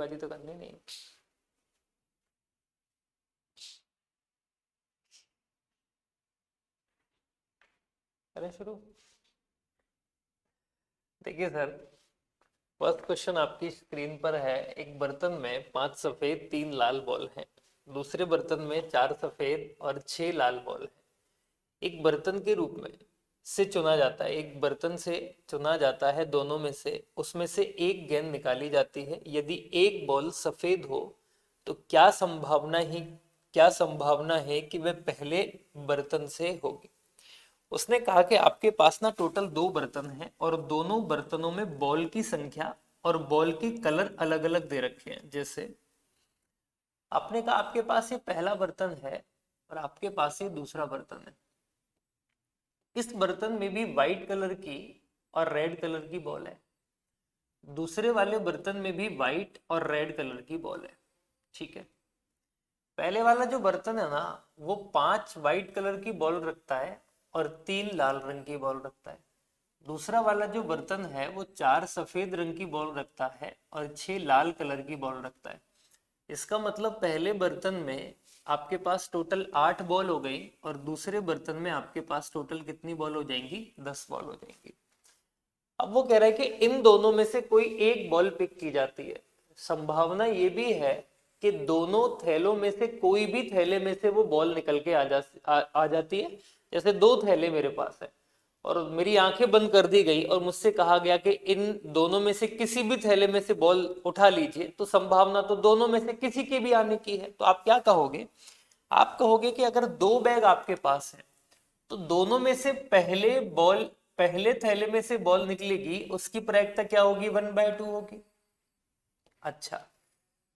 बाजी तो करनी नहीं। करें शुरू। देखिए सर, फर्स्ट क्वेश्चन आपकी स्क्रीन पर है। एक बर्तन में 5 सफेद 3 लाल बॉल हैं। दूसरे बर्तन में 4 सफेद और 6 लाल बॉल हैं। एक बर्तन के रूप में से चुना जाता है, एक बर्तन से चुना जाता है दोनों में से, उसमें से एक गेंद निकाली जाती है। यदि एक बॉल सफेद हो तो क्या संभावना है कि वह पहले बर्तन से होगी। उसने कहा कि आपके पास ना टोटल 2 बर्तन हैं और दोनों बर्तनों में बॉल की संख्या और बॉल के कलर अलग अलग दे रखे हैं। जैसे आपने कहा आपके पास ये पहला बर्तन है और आपके पास ये दूसरा बर्तन है। इस बर्तन में भी व्हाइट कलर की और रेड कलर की बॉल है। दूसरे वाले बर्तन में भी व्हाइट और रेड कलर की बॉल है। ठीक है, पहले वाला जो बर्तन है ना, वो 5 व्हाइट कलर की बॉल रखता है और 3 लाल रंग की बॉल रखता है। दूसरा वाला जो बर्तन है वो 4 सफेद रंग की बॉल रखता है और 6 लाल कलर की बॉल रखता है। इसका मतलब पहले बर्तन में आपके पास टोटल 8 बॉल हो गई और दूसरे बर्तन में आपके पास टोटल कितनी बॉल हो जाएंगी? 10 बॉल हो जाएंगी। अब वो कह रहा है कि इन दोनों में से कोई एक बॉल पिक की जाती है। संभावना ये भी है कि दोनों थैलों में से कोई भी थैले में से वो बॉल निकल के आ जाती है। जैसे 2 थैले मेरे पास है और मेरी आंखें बंद कर दी गई और मुझसे कहा गया कि इन दोनों में से किसी भी थैले में से बॉल उठा लीजिए, तो संभावना तो दोनों में से किसी के भी आने की है। तो आप क्या कहोगे? आप कहोगे कि अगर 2 बैग आपके पास है तो दोनों में से पहले थैले में से बॉल निकलेगी, उसकी प्रायिकता क्या होगी? 1/2 होगी। अच्छा,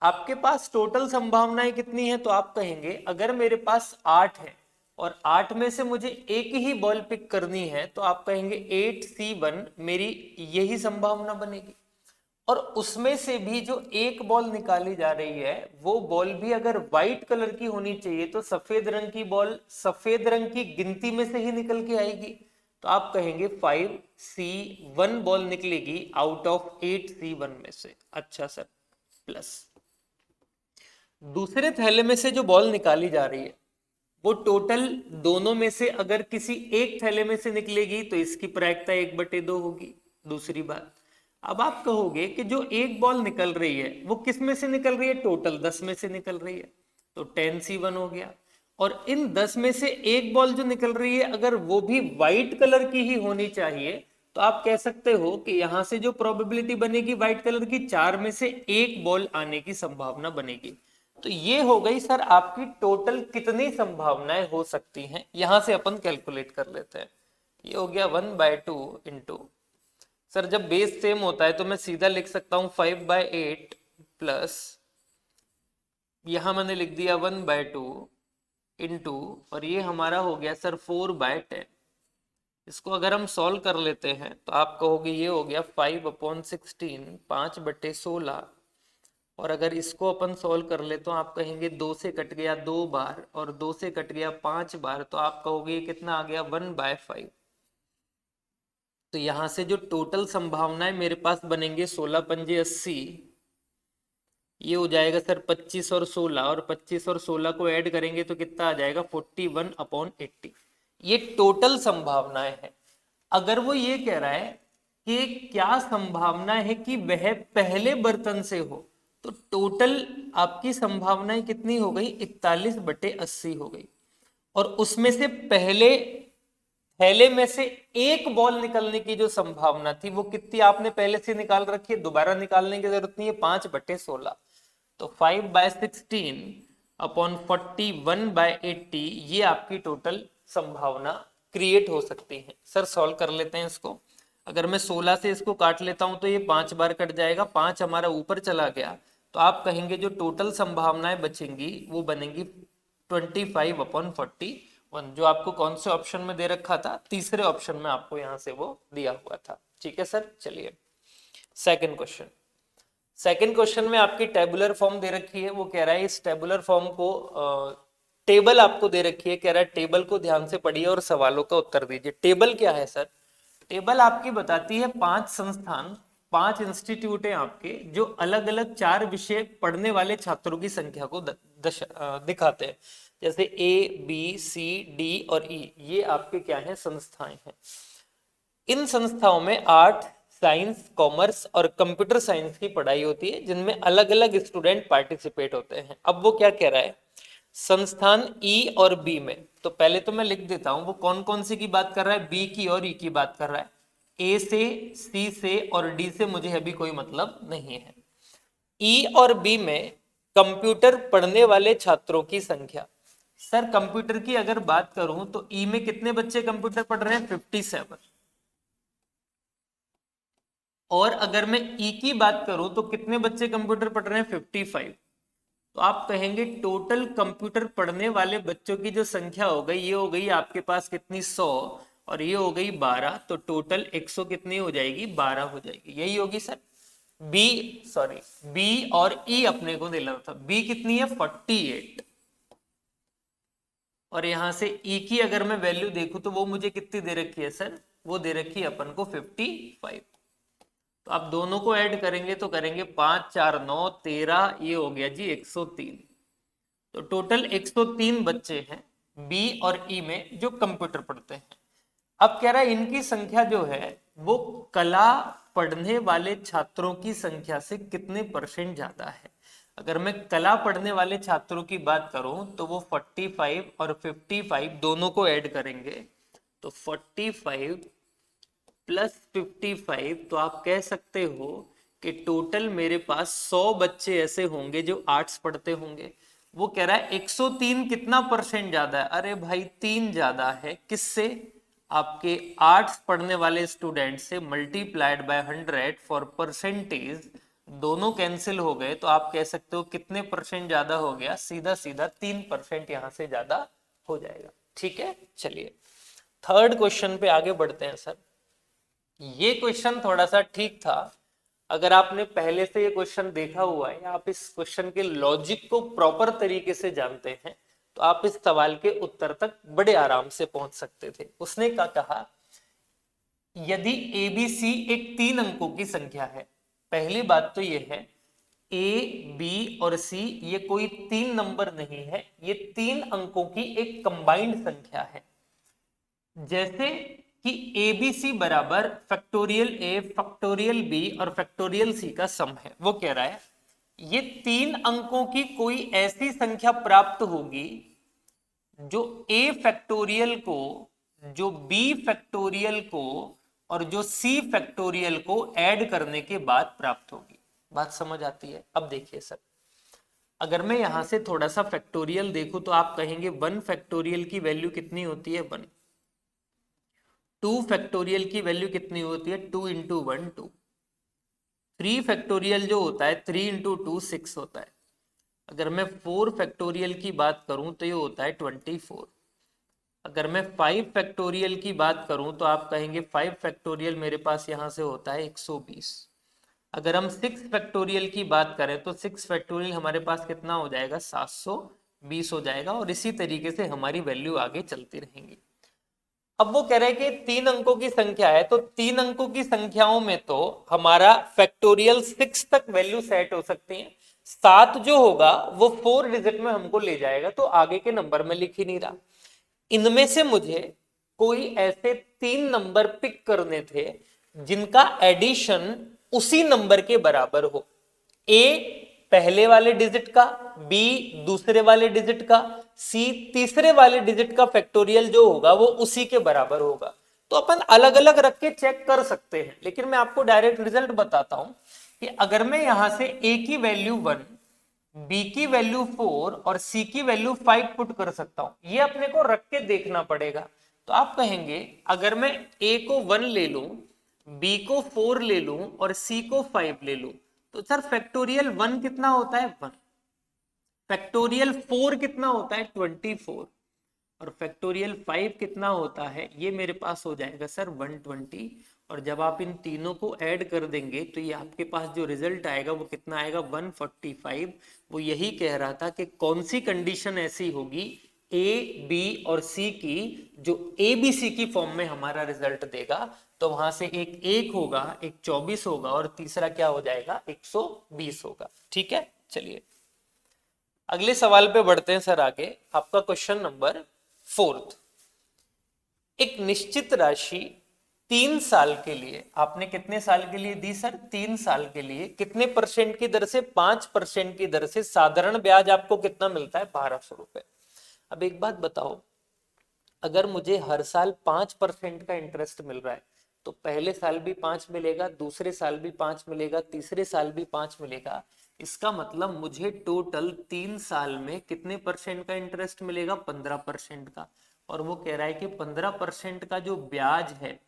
आपके पास टोटल संभावनाएं कितनी है? तो आप कहेंगे अगर मेरे पास 8 है और 8 में से मुझे एक ही बॉल पिक करनी है, तो आप कहेंगे 8C1 मेरी यही संभावना बनेगी। और उसमें से भी जो एक बॉल निकाली जा रही है वो बॉल भी अगर व्हाइट कलर की होनी चाहिए तो सफेद रंग की बॉल सफेद रंग की गिनती में से ही निकल के आएगी। तो आप कहेंगे 5C1 बॉल निकलेगी आउट ऑफ 8C1 में से। अच्छा सर, प्लस दूसरे थैले में से जो बॉल निकाली जा रही है वो टोटल दोनों में से अगर किसी एक थैले में से निकलेगी तो इसकी प्रायिकता 1/2 होगी। दूसरी बात, अब आप कहोगे कि जो एक बॉल निकल रही है वो किस में से निकल रही है? टोटल 10 में से निकल रही है, तो 10C1 हो गया। और इन 10 में से एक बॉल जो निकल रही है अगर वो भी व्हाइट कलर की ही होनी चाहिए, तो आप कह सकते हो कि यहां से जो प्रोबेबिलिटी बनेगी व्हाइट कलर की, 4 में से एक बॉल आने की संभावना बनेगी। तो ये हो गई सर आपकी टोटल कितनी संभावनाएं हो सकती हैं, यहां से अपन कैलकुलेट कर लेते हैं। ये हो गया 1/2 इंटू, सर जब बेस सेम होता है तो मैं सीधा लिख सकता हूं 5/8 प्लस यहां मैंने लिख दिया 1/2 इंटू, और ये हमारा हो गया सर 4/10। इसको अगर हम सॉल्व कर लेते हैं तो आप कहोगे ये हो गया 5/16, 5/16। और अगर इसको अपन सोल्व कर ले तो आप कहेंगे 2 से कट गया 2 बार और 2 से कट गया 5 बार, तो आप कहोगे कितना आ गया? 1/5। तो यहां से जो टोटल संभावनाएं मेरे पास बनेंगे 16 पंजे 80, ये हो जाएगा सर 25 और 16, और 25 और 16 को ऐड करेंगे तो कितना आ जाएगा? 41/80। ये टोटल संभावनाएं है। अगर वो ये कह रहा है कि क्या संभावना है कि वह पहले बर्तन से हो, तो टोटल आपकी संभावनाएं कितनी हो गई? 41/80 हो गई। और उसमें से पहले थैले में से एक बॉल निकलने की जो संभावना थी वो कितनी आपने पहले से निकाल रखी है, दोबारा निकालने की जरूरत नहीं है, 5/16। तो 5/16 अपॉन 41/80, ये आपकी टोटल संभावना क्रिएट हो सकती है। सर सॉल्व कर लेते हैं इसको। अगर मैं 16 से इसको काट लेता हूं तो ये 5 बार कट जाएगा, 5 हमारा ऊपर चला गया, तो आप कहेंगे जो टोटल संभावनाएं बचेंगी वो बनेंगी 25/41, जो आपको कौन से ऑप्शन में दे रखा था? तीसरे ऑप्शन में आपको यहां से वो दिया हुआ था। ठीक है सर, चलिए सेकंड क्वेश्चन में आपकी टेबुलर फॉर्म दे रखी है। वो कह रहा है इस टेबुलर फॉर्म को टेबल आपको दे रखी है, कह रहा है टेबल को ध्यान से पढ़िए और सवालों का उत्तर दीजिए। टेबल क्या है सर? टेबल आपकी बताती है 5 संस्थान 5 इंस्टीट्यूट हैं आपके जो अलग अलग 4 विषय पढ़ने वाले छात्रों की संख्या को दिखाते हैं। जैसे A, B, C, D और E, ये आपके क्या हैं, संस्थाएं हैं। इन संस्थाओं में आर्ट, साइंस, कॉमर्स और कंप्यूटर साइंस की पढ़ाई होती है, जिनमें अलग अलग स्टूडेंट पार्टिसिपेट होते हैं। अब वो क्या कह रहा है, संस्थान E और B में, तो पहले तो मैं लिख देता हूं वो कौन कौन सी की बात कर रहा है, B की और E की बात कर रहा है। A से, C से और D से मुझे अभी कोई मतलब नहीं है। E और B में कंप्यूटर पढ़ने वाले छात्रों की संख्या, सर कंप्यूटर की अगर बात करूं तो E में कितने बच्चे कंप्यूटर पढ़ रहे हैं, 57। और अगर मैं E की बात करूं तो कितने बच्चे कंप्यूटर पढ़ रहे हैं, 55। तो आप कहेंगे टोटल कंप्यूटर पढ़ने वाले बच्चों की जो संख्या हो गई, ये हो गई आपके पास कितनी, 100, और ये हो गई 12, तो टोटल 100 कितनी हो जाएगी, 12 हो जाएगी। यही होगी सर। बी और ई अपने को देना था। बी कितनी है, 48, और यहां से ई की अगर मैं वैल्यू देखूं तो वो मुझे कितनी दे रखी है सर, वो दे रखी है अपन को 55। तो आप दोनों को ऐड करेंगे तो करेंगे 5 4 9 13, ये हो गया जी 103। तो टोटल 103 बच्चे हैं बी और ई में जो कंप्यूटर पढ़ते हैं। अब कह रहा है इनकी संख्या जो है वो कला पढ़ने वाले छात्रों की संख्या से कितने % ज्यादा है। अगर मैं कला पढ़ने वाले छात्रों की बात करूं तो वो 45 और 55 दोनों को ऐड करेंगे, तो 45 प्लस 55, तो आप कह सकते हो कि टोटल मेरे पास 100 बच्चे ऐसे होंगे जो आर्ट्स पढ़ते होंगे। वो कह रहा है 103 कितना % ज्यादा है, अरे भाई 3 ज्यादा है, किससे, आपके आर्ट्स पढ़ने वाले स्टूडेंट से, मल्टीप्लाइड बाय 100 फॉर परसेंटेज, दोनों कैंसिल हो गए, तो आप कह सकते हो कितने % ज्यादा हो गया, सीधा सीधा 3% यहां से ज्यादा हो जाएगा। ठीक है, चलिए थर्ड क्वेश्चन पे आगे बढ़ते हैं सर। ये क्वेश्चन थोड़ा सा ठीक था, अगर आपने पहले से ये क्वेश्चन देखा हुआ है, आप इस क्वेश्चन के लॉजिक को प्रॉपर तरीके से जानते हैं, तो आप इस सवाल के उत्तर तक बड़े आराम से पहुंच सकते थे। उसने क्या कहा, यदि ABC एक 3 अंकों की संख्या है, पहली बात तो ये है A, B और C ये कोई 3 नंबर नहीं है, ये 3 अंकों की एक कंबाइंड संख्या है। जैसे कि ABC बराबर फैक्टोरियल A, फैक्टोरियल B और फैक्टोरियल C का सम है। वो कह रहा है ये 3 अंकों की कोई ऐसी संख्या प्राप्त होगी जो A फैक्टोरियल को, जो B फैक्टोरियल को और जो C फैक्टोरियल को ऐड करने के बाद प्राप्त होगी। बात समझ आती है। अब देखिए सर, अगर मैं यहां से थोड़ा सा फैक्टोरियल देखूं तो आप कहेंगे 1 फैक्टोरियल की वैल्यू कितनी होती है, 1। 2 फैक्टोरियल की वैल्यू कितनी होती है, 2 इंटू 1 2। 3 फैक्टोरियल जो होता है 3 इंटू 2 6 होता है। अगर मैं 4 फैक्टोरियल की बात करूं तो ये होता है 24। अगर मैं 5 फैक्टोरियल की बात करूं तो आप कहेंगे 5 फैक्टोरियल मेरे पास यहां से होता है 120। अगर हम 6 फैक्टोरियल की बात करें तो 6 फैक्टोरियल हमारे पास कितना हो जाएगा, 720 हो जाएगा, और इसी तरीके से हमारी वैल्यू आगे चलती रहेंगी। अब वो कह रहे हैं कि 3 अंकों की संख्या है, तो 3 अंकों की संख्याओं में तो हमारा फैक्टोरियल 6 तक वैल्यू सेट हो सकती है। 7 जो होगा वो 4 डिजिट में हमको ले जाएगा, तो आगे के नंबर में लिख ही नहीं रहा। इनमें से मुझे कोई ऐसे 3 नंबर पिक करने थे जिनका एडिशन उसी नंबर के बराबर हो। ए पहले वाले डिजिट का, बी दूसरे वाले डिजिट का, सी तीसरे वाले डिजिट का फैक्टोरियल जो होगा वो उसी के बराबर होगा। तो अपन अलग अलग रख के चेक कर सकते हैं, लेकिन मैं आपको डायरेक्ट रिजल्ट बताता हूं कि अगर मैं यहां से ए की वैल्यू 1, बी की वैल्यू 4 और सी की वैल्यू 5 पुट कर सकता हूं, ये अपने को रख के देखना पड़ेगा। तो आप कहेंगे अगर मैं ए को 1 ले लूं, बी को 4 ले लूं और सी को 5 ले लूं, तो सर फैक्टोरियल 1 कितना होता है, 1। फैक्टोरियल 4 कितना होता है, 24। और फैक्टोरियल 5 कितना होता है, ये मेरे पास हो जाएगा सर 120। और जब आप इन तीनों को ऐड कर देंगे तो ये आपके पास जो रिजल्ट आएगा वो कितना आएगा, 145। वो यही कह रहा था कि कौन सी कंडीशन ऐसी होगी ए, बी और सी की जो ABC की फॉर्म में हमारा रिजल्ट देगा, तो वहां से एक 1 होगा, एक 24 होगा और तीसरा क्या हो जाएगा 120 होगा। ठीक है, चलिए अगले सवाल पे बढ़ते हैं सर आगे। आपका क्वेश्चन नंबर 4। एक निश्चित राशि 3 साल के लिए, आपने कितने साल के लिए दी सर 3 साल के लिए, कितने परसेंट की दर से 5% की दर से साधारण ब्याज आपको कितना मिलता है 1200 रुपए। अब एक बात बताओ, अगर मुझे हर साल 5% का इंटरेस्ट मिल रहा है तो पहले साल भी 5 मिलेगा, दूसरे साल भी 5 मिलेगा, तीसरे साल भी 5 मिलेगा। इसका मतलब मुझे टोटल 3 साल में कितने परसेंट का इंटरेस्ट मिलेगा 15% का। और वो कह रहा है कि 15% का जो ब्याज है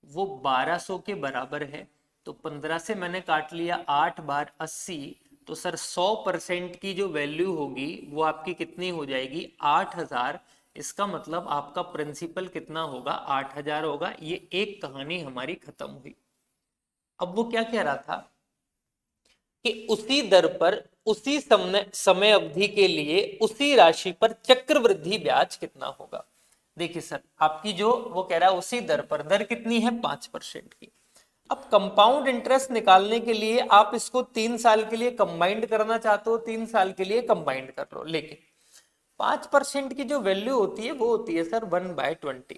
वो 1200 के बराबर है। तो 15 से मैंने काट लिया 8 बार 80, तो सर 100% की जो वैल्यू होगी वो आपकी कितनी हो जाएगी 8000। इसका मतलब आपका प्रिंसिपल कितना होगा 8000 होगा। ये एक कहानी हमारी खत्म हुई। अब वो क्या कह रहा था कि उसी दर पर उसी समय अवधि के लिए उसी राशि पर चक्रवृद्धि ब्याज कितना होगा। देखिए सर, आपकी जो वो कह रहा है उसी दर पर, दर कितनी है 5% की। अब कंपाउंड इंटरेस्ट निकालने के लिए आप इसको 3 साल के लिए कंबाइंड करना चाहते हो, 3 साल के लिए कंबाइंड कर लो, लेकिन 5% की जो वैल्यू होती है वो होती है सर 1/20।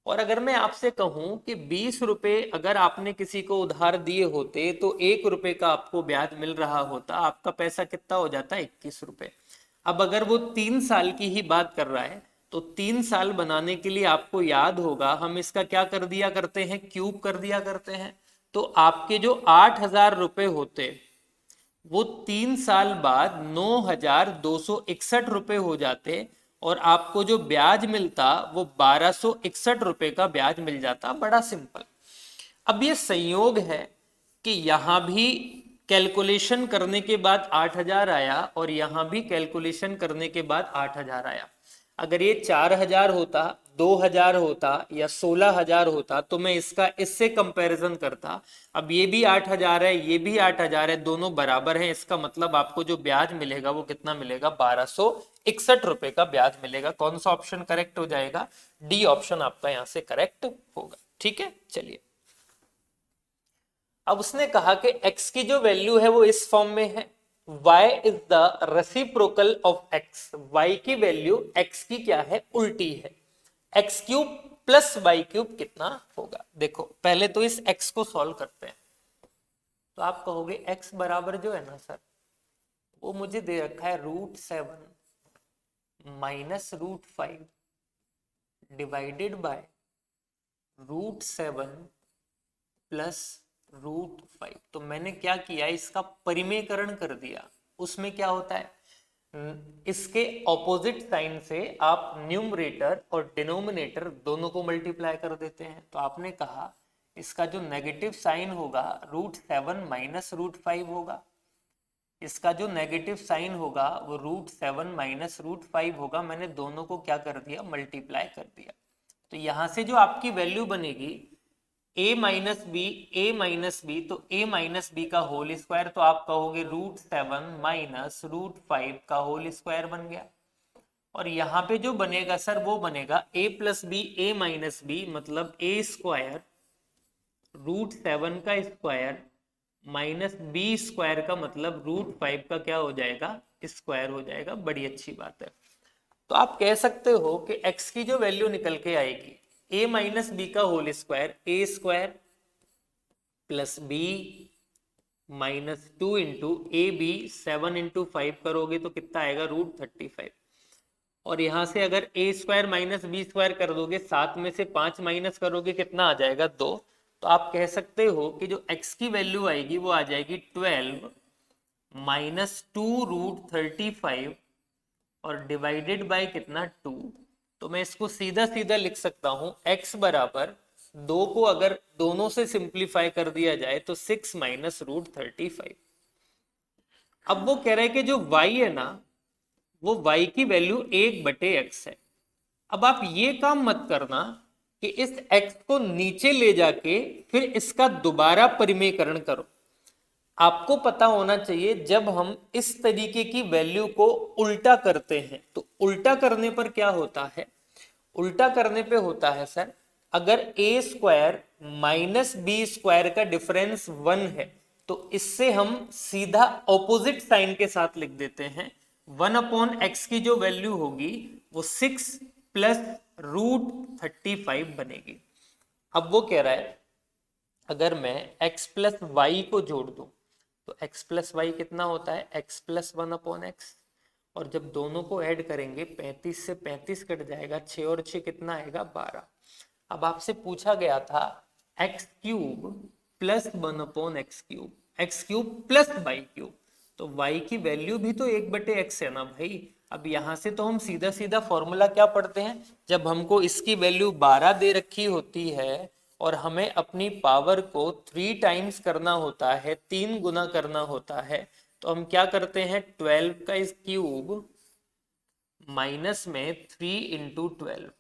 और अगर मैं आपसे कहूं कि 20 रुपए अगर आपने किसी को उधार दिए होते तो 1 रुपए का आपको ब्याज मिल रहा होता, आपका पैसा कितना हो जाता 21 रुपए। अब अगर वो 3 साल की ही बात कर रहा है तो 3 साल बनाने के लिए आपको याद होगा हम इसका क्या कर दिया करते हैं, क्यूब कर दिया करते हैं। तो आपके जो 8000 रुपए होते वो 3 साल बाद 9261 रुपए हो जाते और आपको जो ब्याज मिलता वो 1261 रुपए का ब्याज मिल जाता। बड़ा सिंपल। अब ये संयोग है कि यहां भी कैलकुलेशन करने के बाद 8000 आया और यहां भी कैलकुलेशन करने के बाद 8000 आया। अगर ये 4000 होता, 2000 होता या 16000 होता तो मैं इसका इससे कंपैरिजन करता। अब ये भी 8000 है, ये भी 8000 है, दोनों बराबर हैं। इसका मतलब आपको जो ब्याज मिलेगा वो कितना मिलेगा 1261 रुपए का ब्याज मिलेगा। कौन सा ऑप्शन करेक्ट हो जाएगा, डी ऑप्शन आपका यहां से करेक्ट होगा। ठीक है, चलिए अब उसने कहा कि x की जो वैल्यू है वो इस फॉर्म में है, y is the reciprocal of x। y की वैल्यू x की क्या है, उल्टी है। x cube plus y cube कितना होगा। देखो पहले तो इस x को सॉल्व करते हैं। तो आप कहोगे x बराबर जो है ना सर, वो मुझे दे रखा है √7 माइनस √5 डिवाइडेड बाय √7 प्लस √5। तो मैंने क्या किया, इसका परिमेयकरण कर दिया। उसमें क्या होता है, इसके ऑपोजिट साइन से आप न्यूमरेटर और डिनोमिनेटर दोनों को मल्टीप्लाई कर देते हैं। तो आपने कहा इसका जो नेगेटिव साइन होगा √7 माइनस √5 होगा, इसका जो नेगेटिव साइन होगा वो √7 माइनस √5 होगा। मैंने दोनों को क्या कर दिया, मल्टीप्लाई कर दिया। तो यहां से जो आपकी वैल्यू बनेगी a माइनस बी, तो a माइनस बी का होल स्क्वायर, तो आप कहोगे √7 माइनस √5 का होल स्क्वायर बन गया। और यहाँ पे जो बनेगा सर वो बनेगा a plus b, a minus b मतलब a स्क्वायर √7 का स्क्वायर माइनस बी स्क्वायर का मतलब √5 का क्या हो जाएगा, स्क्वायर हो जाएगा। बड़ी अच्छी बात है। तो आप कह सकते हो कि x की जो वैल्यू निकल के आएगी a माइनस बी का whole square, a square plus b minus 2 into a b, 7 into 5 करोगे तो कितना आएगा √35। और यहां से अगर a square minus b square कर दोगे, 7 में से 5 माइनस करोगे कितना आ जाएगा 2। तो आप कह सकते हो कि जो x की वैल्यू आएगी वो आ जाएगी 12 माइनस 2 √35 और डिवाइडेड बाय कितना 2। तो मैं इसको सीधा सीधा लिख सकता हूं x बराबर 2 को अगर दोनों से सिंप्लीफाई कर दिया जाए तो 6 माइनस √35। अब वो कह रहा है कि जो y है ना वो y की वैल्यू 1/x है। अब आप ये काम मत करना कि इस x को नीचे ले जाके फिर इसका दोबारा परिमेयकरण करो। आपको पता होना चाहिए जब हम इस तरीके की वैल्यू को उल्टा करते हैं तो उल्टा करने पर क्या होता है, उल्टा करने पे होता है सर, अगर ए स्क्वायर माइनस बी स्क्वायर का डिफरेंस 1 है तो इससे हम सीधा ऑपोजिट साइन के साथ लिख देते हैं। 1/x की जो वैल्यू होगी वो 6 प्लस √35 बनेगी। अब वो कह रहा है अगर मैं x प्लस वाई को जोड़ दूं तो x प्लस वाई कितना होता है, x प्लस 1/x, और जब दोनों को ऐड करेंगे 35 से 35 कट जाएगा, 6 और 6 कितना आएगा 12। अब आपसे पूछा गया था x cube plus 1/x cube, x cube plus y cube, तो y की वैल्यू भी तो 1/x है ना भाई। अब यहां से तो हम सीधा सीधा फॉर्मूला क्या पढ़ते हैं, जब हमको इसकी वैल्यू 12 दे रखी होती है और हमें अपनी पावर को 3 टाइम्स करना होता है, 3 गुना करना होता है, तो हम क्या करते हैं 12 का क्यूब माइनस में 3 इंटू 12,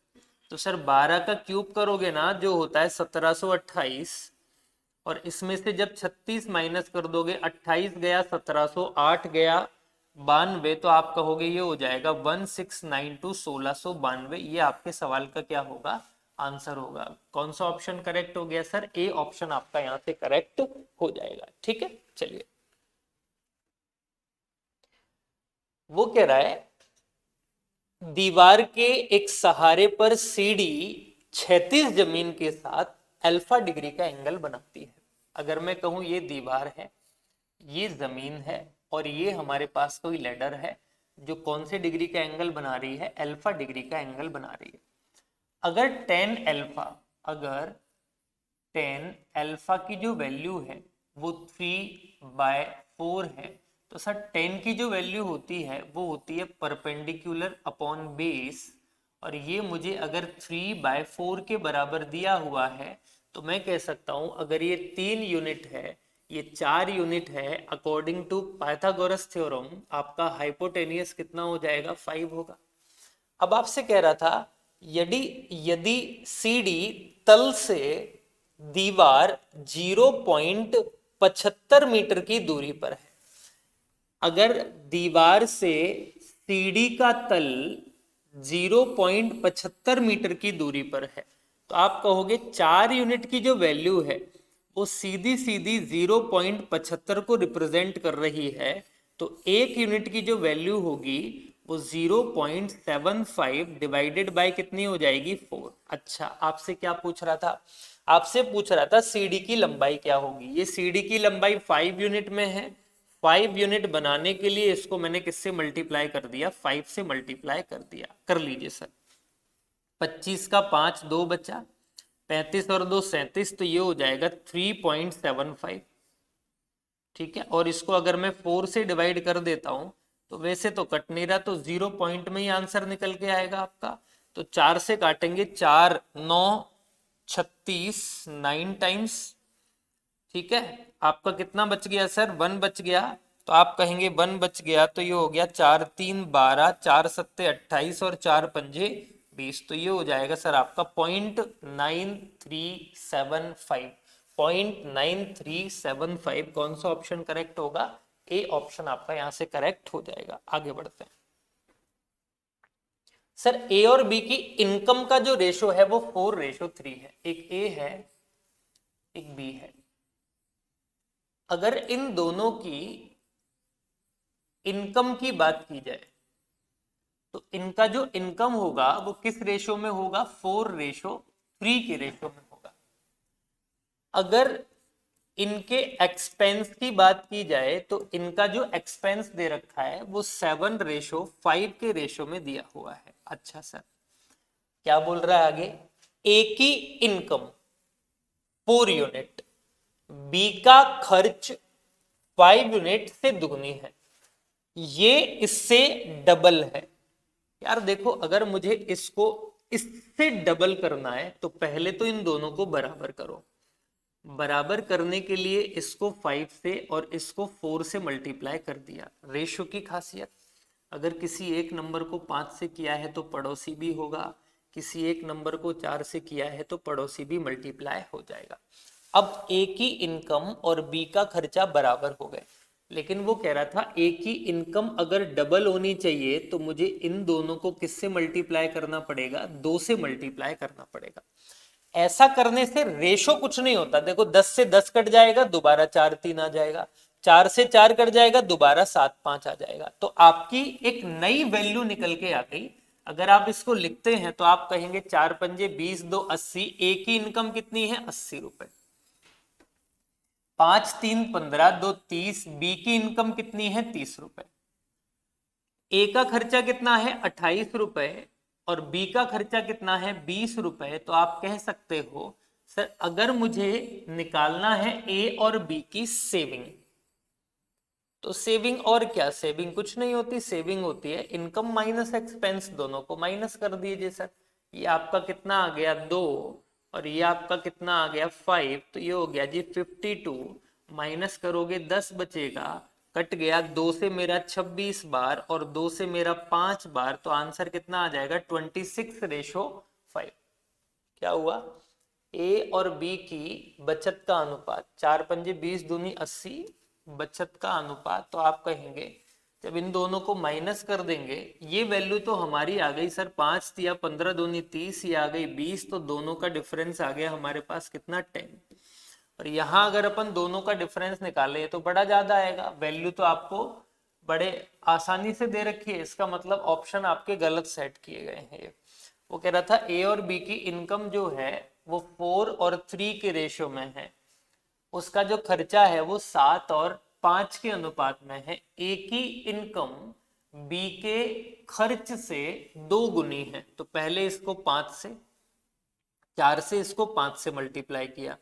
तो सर 12 का क्यूब करोगे ना जो होता है 1728, और इसमें से जब 36 माइनस कर दोगे 28 गया 1708 गया 92, तो आप कहोगे ये हो जाएगा 1692 1692। ये आपके सवाल का क्या होगा, आंसर होगा। कौन सा ऑप्शन करेक्ट हो गया सर, ए ऑप्शन आपका यहाँ से करेक्ट हो जाएगा। ठीक है, चलिए वो कह रहा है दीवार के एक सहारे पर सीढ़ी क्षैतिज जमीन के साथ अल्फा डिग्री का एंगल बनाती है। अगर मैं कहूं ये दीवार है, ये जमीन है, और ये हमारे पास कोई लैडर है जो कौन से डिग्री का एंगल बना रही है, अल्फा डिग्री का एंगल बना रही है। अगर tan अल्फा की जो वैल्यू है वो 3/4 है, तो सर tan की जो वैल्यू होती है वो होती है परपेंडिकुलर अपॉन बेस, और ये मुझे अगर 3/4 के बराबर दिया हुआ है तो मैं कह सकता हूं अगर ये 3 यूनिट है, ये 4 यूनिट है, अकॉर्डिंग टू पाइथागोरस थ्योरम आपका हाइपोटेनियस कितना हो जाएगा, 5 होगा। अब आपसे कह रहा था यदि यदि सीडी तल से दीवार 0.75 मीटर की दूरी पर है, अगर दीवार से सीडी का तल 0.75 मीटर की दूरी पर है, तो आप कहोगे 4 यूनिट की जो वैल्यू है वो सीधी सीधी 0.75 को रिप्रेजेंट कर रही है, तो 1 यूनिट की जो वैल्यू होगी वो 0.75 डिवाइडेड बाय कितनी हो जाएगी, 4। अच्छा, आपसे क्या पूछ रहा था, आपसे पूछ रहा था सीडी की लंबाई क्या होगी। ये सीडी की लंबाई 5 यूनिट में है, 5 यूनिट बनाने के लिए इसको मैंने किससे मल्टीप्लाई कर दिया, 5 से मल्टीप्लाई कर दिया। कर लीजिए सर, 25 का 5 2 बचा, 35 और 2 37, तो ये हो जाएगा 3.75। ठीक है, और इसको अगर मैं 4 से डिवाइड कर देता हूं तो वैसे तो कट नहीं रहा, तो 0 पॉइंट में ही आंसर निकल के आएगा आपका। तो 4 से काटेंगे, 4 9 36 9 टाइम्स। ठीक है, आपका कितना बच गया सर, 1 बच गया। तो आप कहेंगे 1 बच गया तो ये हो गया 4 3 12, 4 7 28 और 4 पंजे 20, तो ये हो जाएगा सर आपका 0.9375। 0.9375 कौन सा ऑप्शन करेक्ट होगा, ए ऑप्शन आपका यहां से करेक्ट हो जाएगा। आगे बढ़ते हैं सर, ए और बी की इनकम का जो रेशो है वो 4:3 है। एक ए है एक बी है। अगर इन दोनों की इनकम की बात की जाए तो इनका जो इनकम होगा वो किस रेशो में होगा, 4:3 के रेशो में होगा। अगर इनके एक्सपेंस की बात की जाए तो इनका जो एक्सपेंस दे रखा है वो 7:5 के रेशो में दिया हुआ है। अच्छा सर, क्या बोल रहा है आगे, ए की इनकम 4 यूनिट, बी का खर्च 5 यूनिट से दुगनी है, ये इससे डबल है। यार देखो, अगर मुझे इसको इससे डबल करना है तो पहले तो इन दोनों को बराबर करो। बराबर करने के लिए इसको 5 से और इसको 4 से मल्टीप्लाई कर दिया। रेशो की खासियत, अगर किसी एक नंबर को 5 से किया है तो पड़ोसी भी होगा, किसी एक नंबर को 4 से किया है तो पड़ोसी भी मल्टीप्लाई हो जाएगा। अब ए की इनकम और बी का खर्चा बराबर हो गए, लेकिन वो कह रहा था ए की इनकम अगर डबल होनी चाहिए तो मुझे इन दोनों को किससे मल्टीप्लाई करना पड़ेगा, 2 से मल्टीप्लाई करना पड़ेगा। ऐसा करने से रेशो कुछ नहीं होता। देखो 10 से 10 कट जाएगा, दोबारा 4 3 आ जाएगा, 4 से 4 कट जाएगा, दोबारा 7 5 आ जाएगा। तो आपकी एक नई वैल्यू निकल के आ गई। अगर आप इसको लिखते हैं तो आप कहेंगे 4 पंजे 20, 2 80, ए की इनकम कितनी है 80 रुपए, 5 3 15, 2 30, बी की इनकम कितनी है 30 रुपए, ए का खर्चा कितना है 28 रुपए और बी का खर्चा कितना है 20 रुपए। तो आप कह सकते हो सर अगर मुझे निकालना है ए और बी की सेविंग, तो सेविंग और क्या, सेविंग कुछ नहीं होती, सेविंग होती है इनकम माइनस एक्सपेंस, दोनों को माइनस कर दीजिए सर। ये आपका कितना आ गया 2 और ये आपका कितना आ गया 5, तो ये हो गया जी 52, माइनस करोगे 10 बचेगा, कट गया 2 से मेरा 26 बार और 2 से मेरा 5 बार, तो आंसर कितना आ जाएगा 26:5। क्या हुआ, ए और बी की बचत का अनुपात, 4 पंजे 20 दूनी 80, बचत का अनुपात। तो आप कहेंगे जब इन दोनों को माइनस कर देंगे, ये वैल्यू तो हमारी आ गई सर 5 या 15 दूनी 30, ये आ गई 20, तो दोनों का डिफरेंस आ गया हमारे पास कितना 10। और यहाँ अगर अपन दोनों का डिफरेंस निकाले तो बड़ा ज्यादा आएगा, वैल्यू तो आपको बड़े आसानी से दे रखी है, इसका मतलब ऑप्शन आपके गलत सेट किए गए हैं। वो कह रहा था ए और बी की इनकम जो है वो 4 और 3 के रेशियो में है, उसका जो खर्चा है वो 7 और 5 के अनुपात में है। ए की इनकम बी के खर्च से 2 गुनी है, तो पहले इसको 5 से, 4 से इसको 5 से मल्टीप्लाई किया,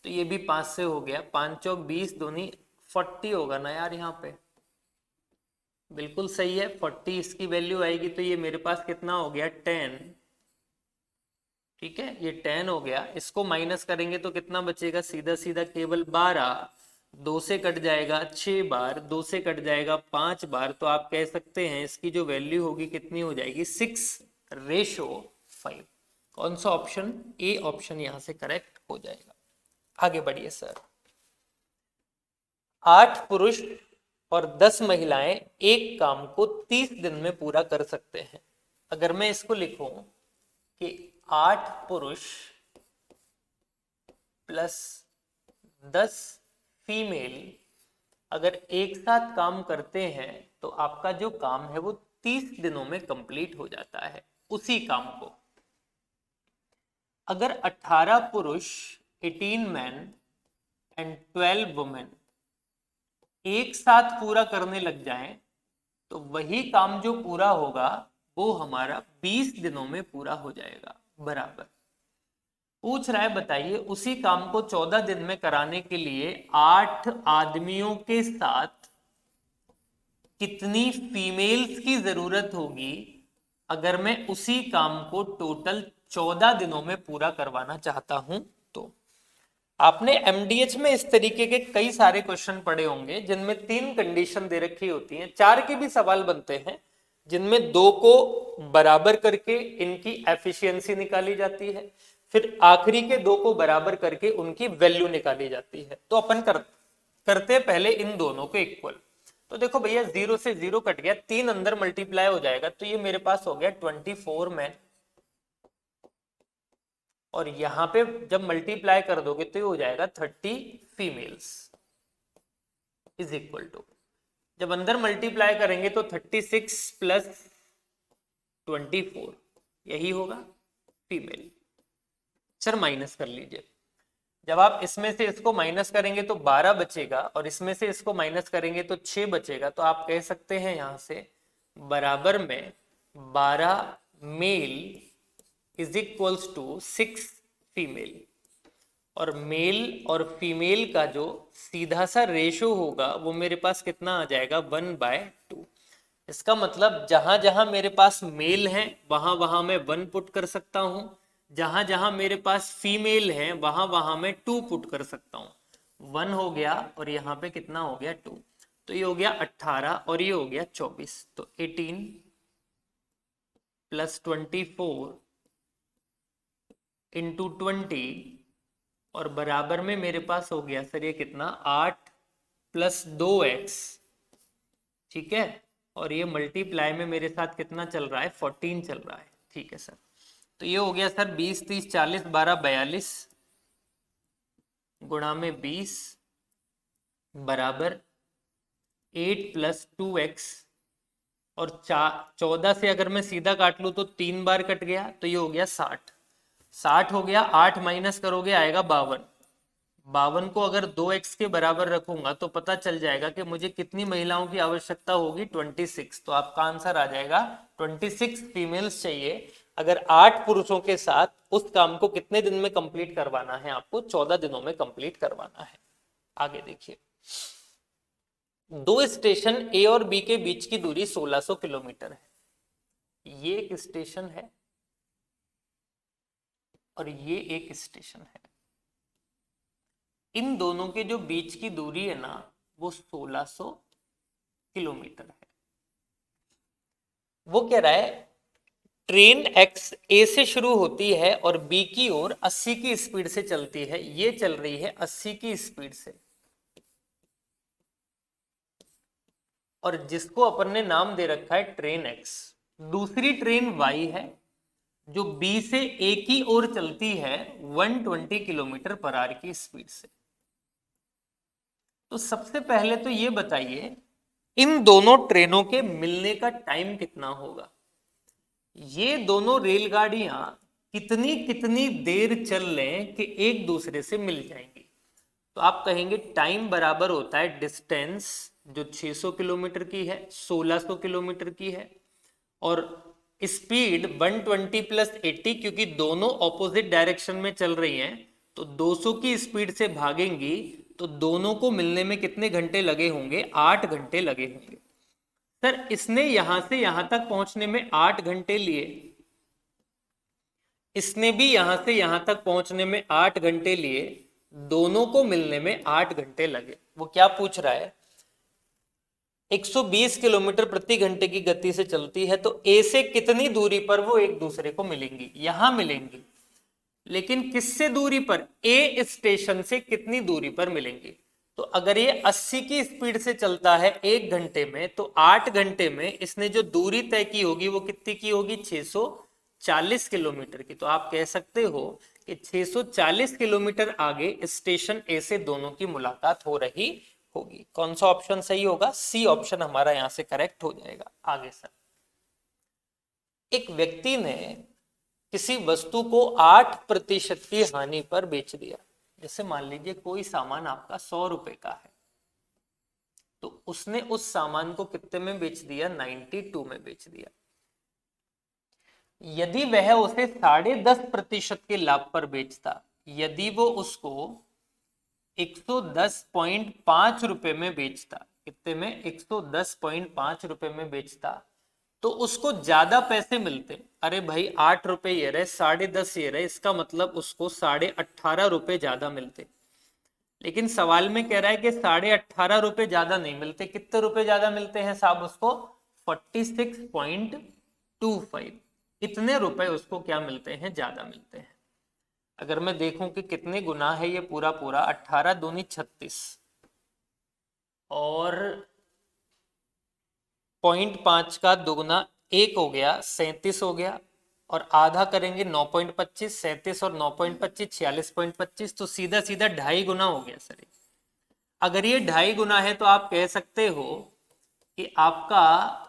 तो ये भी 5 से हो गया, 5 चौक 20 दूनी 40 होगा ना यार, यहाँ पे बिल्कुल सही है 40 इसकी वैल्यू आएगी। तो ये मेरे पास कितना हो गया 10, ठीक है ये 10 हो गया। इसको माइनस करेंगे तो कितना बचेगा, सीधा सीधा केवल 12, 2 से कट जाएगा 6 बार, 2 से कट जाएगा 5 बार, तो आप कह सकते हैं इसकी जो वैल्यू होगी कितनी हो जाएगी 6:5। कौन सा ऑप्शन, ए ऑप्शन यहां से करेक्ट हो जाएगा। आगे बढ़िए सर। 8 पुरुष और 10 महिलाएं एक काम को 30 दिन में पूरा कर सकते हैं। अगर मैं इसको लिखूं कि 8 पुरुष प्लस 10 फीमेल अगर एक साथ काम करते हैं तो आपका जो काम है वो 30 दिनों में कंप्लीट हो जाता है। उसी काम को अगर 18 पुरुष 18 मैन एंड 12 वुमेन एक साथ पूरा करने लग जाएं तो वही काम जो पूरा होगा वो हमारा 20 दिनों में पूरा हो जाएगा। बराबर पूछ रहा है, बताइए उसी काम को 14 दिन में कराने के लिए 8 आदमियों के साथ कितनी फीमेल्स की जरूरत होगी अगर मैं उसी काम को टोटल 14 दिनों में पूरा करवाना चाहता हूं। तो आपने एमडीएच में इस तरीके के कई सारे क्वेश्चन पढ़े होंगे जिनमें 3 कंडीशन दे रखी होती हैं, 4 के भी सवाल बनते हैं जिनमें 2 को बराबर करके इनकी एफिशिएंसी निकाली जाती है, फिर आखिरी के 2 को बराबर करके उनकी वैल्यू निकाली जाती है। तो अपन करते पहले इन दोनों को इक्वल। तो देखो भैया 0 से 0 कट गया, 3 अंदर मल्टीप्लाई हो जाएगा, तो ये मेरे पास हो गया 24 मैन, और यहां पे जब मल्टीप्लाई कर दोगे तो ये हो जाएगा 30 फीमेल्स इज इक्वल टू, जब अंदर मल्टीप्लाई करेंगे तो 36 प्लस 24 यही होगा फीमेल। सर माइनस कर लीजिए, जब आप इसमें से इसको माइनस करेंगे तो 12 बचेगा और इसमें से इसको माइनस करेंगे तो 6 बचेगा, तो आप कह सकते हैं यहां से बराबर में 12 male is equals to 6 female, और मेल और फीमेल का जो सीधा सा रेशो होगा वो मेरे पास कितना आ जाएगा 1/2। इसका मतलब जहां जहां मेरे पास मेल है वहां वहां मैं 1 पुट कर सकता हूं, जहां जहां मेरे पास फीमेल है वहां वहां मैं 2 पुट कर सकता हूं। 1 हो गया और यहाँ पे कितना हो गया 2, तो ये हो गया 18 और ये हो गया 24, तो 18 प्लस 24 इंटू 20 और बराबर में मेरे पास हो गया सर ये कितना 8 प्लस 2x, ठीक है, और ये मल्टीप्लाई में मेरे साथ कितना चल रहा है 14 चल रहा है, ठीक है सर। तो ये हो गया सर 20, 30, 40, 12, 42 गुणा में 20 बराबर 8 + 2x, और 14 से अगर मैं सीधा काट लूँ तो 3 बार कट गया, तो ये हो गया 60। 60 हो गया, 8 माइनस करोगे आएगा 52। 52 को अगर 2x के बराबर रखूंगा तो पता चल जाएगा कि मुझे कितनी महिलाओं की आवश्यकता होगी, 26। तो आपका आंसर आ जाएगा 26 फीमेल्स चाहिए। अगर 8 पुरुषों के साथ उस काम को कितने दिन में कंप्लीट करवाना है, आपको 14 दिनों में कंप्लीट करवाना है। आगे देखिए, दो स्टेशन ए और बी के बीच की दूरी 1600 किलोमीटर है। ये एक स्टेशन है और ये एक स्टेशन है। इन दोनों के जो बीच की दूरी है ना, वो 1600 किलोमीटर है। वो कह रहा है ट्रेन एक्स ए से शुरू होती है और बी की ओर 80 की स्पीड से चलती है। ये चल रही है 80 की स्पीड से, और जिसको अपन ने नाम दे रखा है ट्रेन एक्स। दूसरी ट्रेन वाई है जो बी से ए की ओर चलती है 120 किलोमीटर पर आवर की स्पीड से। तो सबसे पहले तो ये बताइए इन दोनों ट्रेनों के मिलने का टाइम कितना होगा। ये दोनों रेलगाड़ियां कितनी कितनी देर चल लें कि एक दूसरे से मिल जाएंगी। तो आप कहेंगे टाइम बराबर होता है डिस्टेंस जो 600 किलोमीटर की है, 1600 किलोमीटर की है, और स्पीड 120 + 80, क्योंकि दोनों ऑपोजिट डायरेक्शन में चल रही हैं तो 200 की स्पीड से भागेंगी, तो दोनों को मिलने में कितने घंटे लगे होंगे, 8 घंटे लगे होंगे। सर इसने यहां से यहां तक पहुंचने में 8 घंटे लिए, इसने भी यहां से यहां तक पहुंचने में 8 घंटे लिए, दोनों को मिलने में 8 घंटे लगे। वो क्या पूछ रहा है, 120 किलोमीटर प्रति घंटे की गति से चलती है, तो ए से कितनी दूरी पर वो एक दूसरे को मिलेंगी, यहां मिलेंगी। लेकिन किससे दूरी पर, ए स्टेशन से कितनी दूरी पर मिलेंगी। तो अगर ये 80 की स्पीड से चलता है 1 घंटे में, तो 8 घंटे में इसने जो दूरी तय की होगी वो कितनी की होगी, 640 किलोमीटर की। तो आप कह सकते हो कि 640 किलोमीटर आगे स्टेशन ए से दोनों की मुलाकात हो रही होगी। कौन सा ऑप्शन सही होगा, सी ऑप्शन हमारा यहां से करेक्ट हो जाएगा। आगे सर, एक व्यक्ति ने किसी वस्तु को 8% की हानि पर बेच दिया। जैसे मान लीजिए कोई सामान आपका 100 रुपए का है, तो उसने उस सामान को कितने में बेच दिया, 92 में बेच दिया। यदि वह उसे 10.5% के लाभ पर बेचता, यदि वो उसको 110.5 रुपए में बेचता, कितने में, 110.5 रुपए में बेचता, तो उसको ज्यादा पैसे मिलते। अरे भाई 8 रुपए ये रहे, 10.5 ये रहे, इसका मतलब उसको 18.5 रुपए ज्यादा मिलते। लेकिन सवाल में कह रहा है कि 18.5 रुपए ज्यादा नहीं मिलते। कितने रुपए ज्यादा मिलते हैं साहब उसको, 46.25। इतने रुपए उसको क्या मिलते हैं, ज्यादा मिलते हैं। अगर मैं देखूं कि कितने गुना है ये पूरा पूरा, 18 दूनी 36 और 0.5 का दुगना 1 हो गया, 37 हो गया, और आधा करेंगे 9.25, 37 और 9.25 46.25, तो सीधा सीधा 2.5 गुना हो गया सर। अगर ये 2.5 गुना है तो आप कह सकते हो कि आपका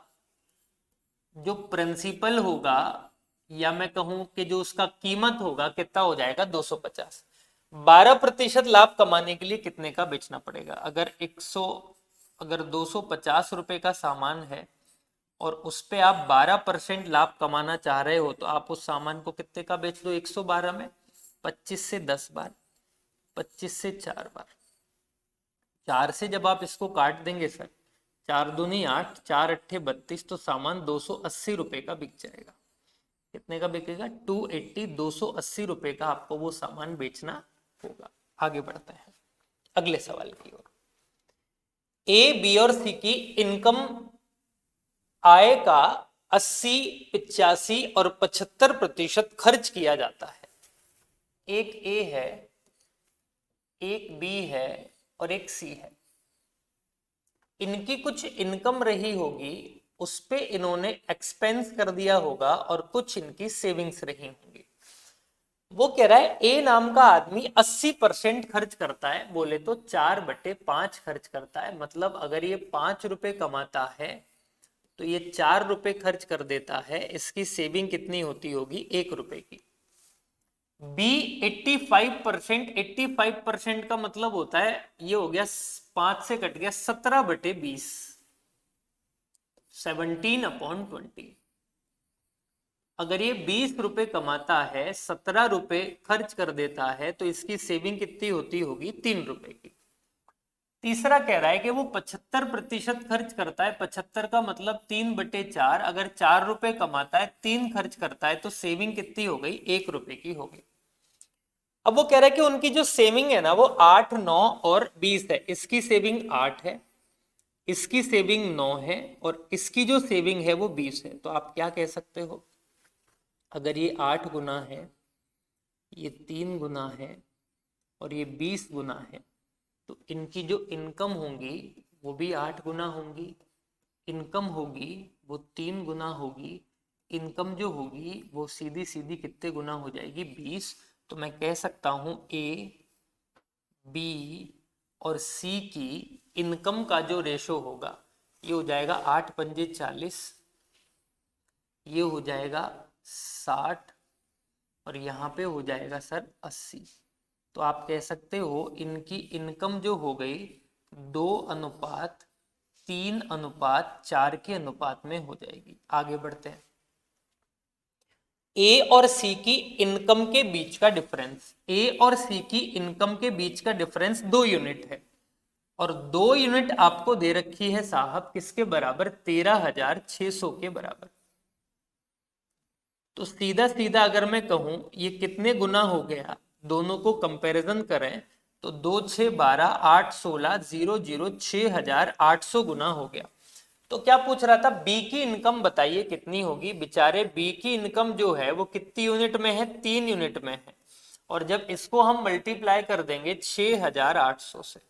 जो प्रिंसिपल होगा, या मैं कहूं कि जो उसका कीमत होगा, कितना हो जाएगा, 250। 12% लाभ कमाने के लिए कितने का बेचना पड़ेगा। अगर 250 रुपए का सामान है और उस पे आप 12% लाभ कमाना चाह रहे हो, तो आप उस सामान को कितने का बेच दो, 112 में, 25 से 10 बार, 25 से 4 बार, 4 से जब आप इसको काट देंगे सर, 4 दूनी 8, 4 अट्ठे 32, तो सामान 280 रुपए का बिक जाएगा। कितने का बिकेगा, 280, 280 रुपए का आपको वो सामान बेचना होगा। आगे बढ़ते हैं अगले सवाल की ओर। ए, बी और सी की इनकम आय का 80, 85 और 75% खर्च किया जाता है। एक ए है, एक बी है और एक सी है। इनकी कुछ इनकम रही होगी, उस पे इन्होंने एक्सपेंस कर दिया होगा, और कुछ इनकी सेविंग्स रही होंगी। वो कह रहा है ए नाम का आदमी 80% खर्च करता है, बोले तो 4/5 खर्च करता है। मतलब अगर ये 5 रुपए कमाता है तो ये 4 रुपए खर्च कर देता है, इसकी सेविंग कितनी होती होगी? 1 रुपए की। बी 85%, 85% का मतलब होता है, ये हो गया 5 से कट गया 17/20, 17/20। अगर ये 20 रुपए कमाता है, 17 रुपए खर्च कर देता है, तो इसकी सेविंग कितनी होती होगी? 3 रुपए की। तीसरा कह रहा है कि वो 75% खर्च करता है। 75 का मतलब 3/4। अगर 4 रुपए कमाता है, 3 खर्च करता है, तो सेविंग कितनी हो गई? 1 रुपए की हो गई। अब वो कह रहा है कि उनकी जो सेविंग है ना वो 8, 9 और 20 है। इसकी सेविंग 8 है, इसकी सेविंग 9 है, और इसकी जो सेविंग है वो 20 है। तो आप क्या कह सकते हो? अगर ये 8 गुना है, ये 3 गुना है, और ये 20 गुना है, तो इनकी जो इनकम होंगी वो भी 8 गुना होंगी। इनकम होगी वो 3 गुना होगी। इनकम जो होगी वो सीधी सीधी कितने गुना हो जाएगी? 20। तो मैं कह सकता हूं ए, बी और सी की इनकम का जो रेशो होगा ये हो जाएगा 8 पंजे 40, ये हो जाएगा 60, और यहाँ पे हो जाएगा सर 80। तो आप कह सकते हो इनकी इनकम जो हो गई 2:3:4 के अनुपात में हो जाएगी। आगे बढ़ते हैं। ए और सी की इनकम के बीच का डिफरेंस, ए और सी की इनकम के बीच का डिफरेंस 2 यूनिट है, और 2 यूनिट आपको दे रखी है साहब किसके बराबर? 13,600 के बराबर। तो सीधा सीधा अगर मैं कहूं ये कितने गुना हो गया, दोनों को कंपैरिजन करें तो 2 6 12 8 16 0 0 6,800 गुना हो गया। तो क्या पूछ रहा था? बी की इनकम बताइए कितनी होगी। बेचारे बी की इनकम जो है वो कितनी यूनिट में है? 3 यूनिट में है। और जब इसको हम मल्टीप्लाई कर देंगे 6,800 से,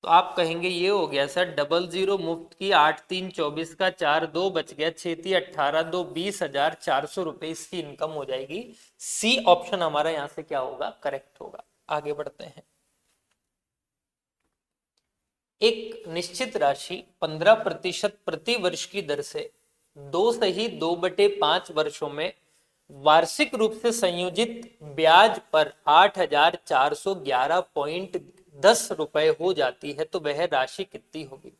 तो आप कहेंगे ये हो गया सर 00 मुफ्त की। 8 3 24 का 4 2 बच गया, 6 3 18 2 20,400 रुपए इसकी इनकम हो जाएगी। सी ऑप्शन हमारा यहां से क्या होगा? करेक्ट होगा। आगे बढ़ते हैं। एक निश्चित राशि 15% प्रति वर्ष की दर से 2 वर्षों में वार्षिक रूप से संयोजित ब्याज पर 8,411.10 रुपए हो जाती है, तो वह राशि कितनी होगी?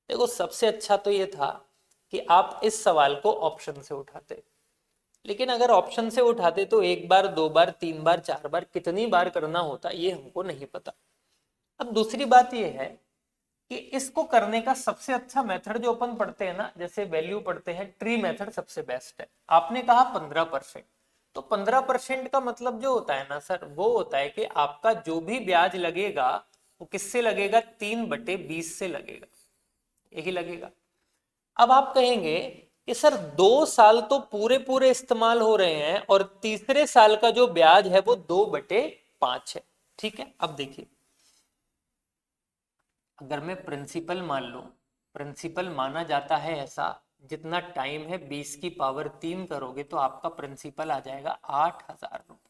देखो सबसे अच्छा तो ये था कि आप इस सवाल को ऑप्शन से उठाते, लेकिन अगर ऑप्शन से उठाते तो 1 बार 2 बार 3 बार 4 बार कितनी बार करना होता ये हमको नहीं पता। अब दूसरी बात यह है कि इसको करने का सबसे अच्छा मेथड जो अपन पढ़ते हैं ना, जैसे वैल्यू पढ़ते हैं, ट्री मेथड सबसे बेस्ट है। आपने कहा 15%, तो 15% का मतलब जो होता है ना सर, वो होता है कि आपका जो भी ब्याज लगेगा वो किससे लगेगा? 3/20 से लगेगा, यही लगेगा। अब आप कहेंगे कि सर 2 साल तो पूरे पूरे इस्तेमाल हो रहे हैं और तीसरे साल का जो ब्याज है वो 2/5 है। ठीक है, अब देखिए, अगर मैं प्रिंसिपल मान लूं, प्रिंसिपल माना जाता है ऐसा, जितना टाइम है 20 की पावर 3 करोगे तो आपका प्रिंसिपल आ जाएगा 8,000 रुपए,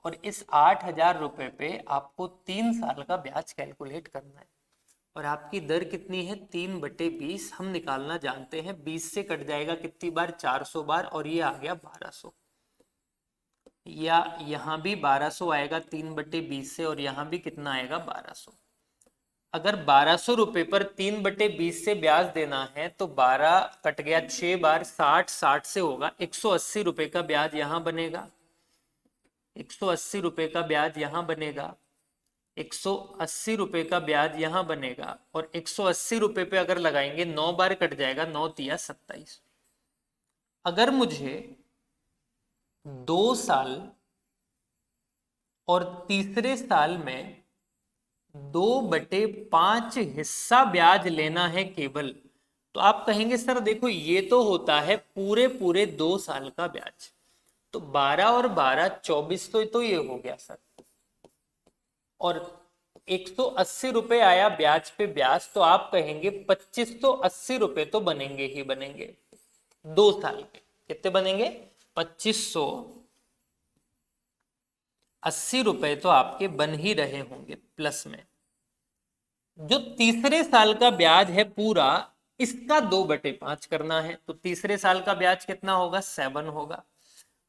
और इस 8,000 रुपए पे आपको 3 साल का ब्याज कैलकुलेट करना है, और आपकी दर कितनी है? 3/20 हम निकालना जानते हैं। 20 से कट जाएगा कितनी बार? 400 बार, और ये आ गया 1200, या यहाँ भी 1200 आएगा 3/20 से, और यहाँ भी कितना आएगा? 1200। अगर 1200 रुपए पर 3/20 से ब्याज देना है तो 12 कट गया 6 बार, 60, 60 से होगा 180 रुपए का ब्याज यहां बनेगा, 180 रुपए का ब्याज यहां बनेगा, 180 रुपए का ब्याज यहां बनेगा, और 180 रुपए पे अगर लगाएंगे 9 बार कट जाएगा, 9 तिया 27। अगर मुझे 2 साल और तीसरे साल में 2/5 हिस्सा ब्याज लेना है केवल, तो आप कहेंगे सर देखो ये तो होता है पूरे पूरे 2 साल का ब्याज, तो 12 और 12 24, तो ये हो गया सर, और 180 रुपए आया ब्याज पे ब्याज, तो आप कहेंगे 2580 रुपए तो बनेंगे ही बनेंगे 2 साल के। कितने बनेंगे? 2580 रुपए तो आपके बन ही रहे होंगे प्लस में। जो तीसरे साल का ब्याज है पूरा, इसका 2/5 करना है। तो तीसरे साल का ब्याज कितना होगा? 7 होगा।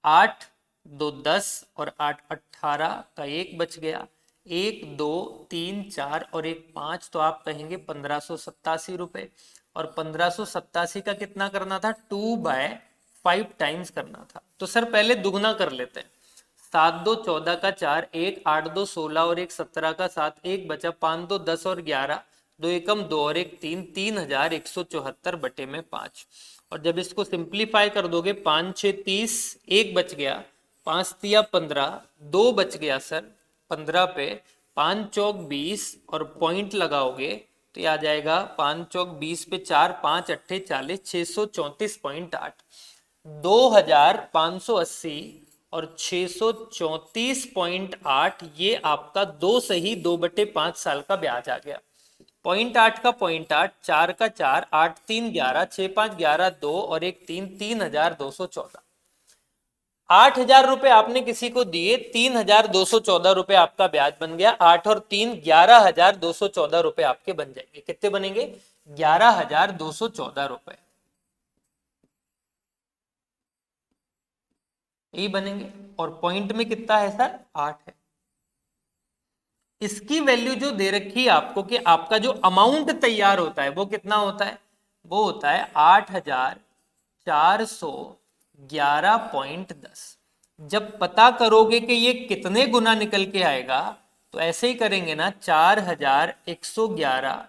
8 2 10 और 8 18 का एक बच गया। 1 2 3 4 और 1 5, तो आप कहेंगे 1587 रुपए। और 1587 का कितना करना था? 2/5 टाइम्स करना था। तो सर पहले दुगना कर लेते हैं। 7 2 14 का 4, 1 8 2 16 और 1 17 का 7, 1 बचा, 5 2 10 और 11, 2 एकम 2 और 1 3, 3174 बटे में 5। और जब इसको सिंप्लीफाई कर दोगे, 5 6 30, 1 बच गया, 5 तिया 15, 2 बच गया सर 15 पे, 5 चौक 20 और पॉइंट लगाओगे तो ये आ जाएगा 5 चौक 20 पे 4, 5 अट्ठे 40, 634.8। 2580 और 634.8, ये आपका 2 सही 2/5 साल का ब्याज आ गया। 0.8 का 0.8, 4 का 4, 8 3 11, 6 5 11, 2 और 1 3, 3214। 8000 रुपए आपने किसी को दिए, 3214 रुपए आपका ब्याज बन गया। 8 और 3 11214 रुपए आपके बन जाएंगे। कितने बनेंगे? 11214 रुपए यही बनेंगे। और पॉइंट में कितना है सर? 8 है। इसकी वैल्यू जो दे रखी है आपको कि आपका जो अमाउंट तैयार होता है वो कितना होता है? वो होता है 8411.10। जब पता करोगे कि ये कितने गुना निकल के आएगा तो ऐसे ही करेंगे ना, 4111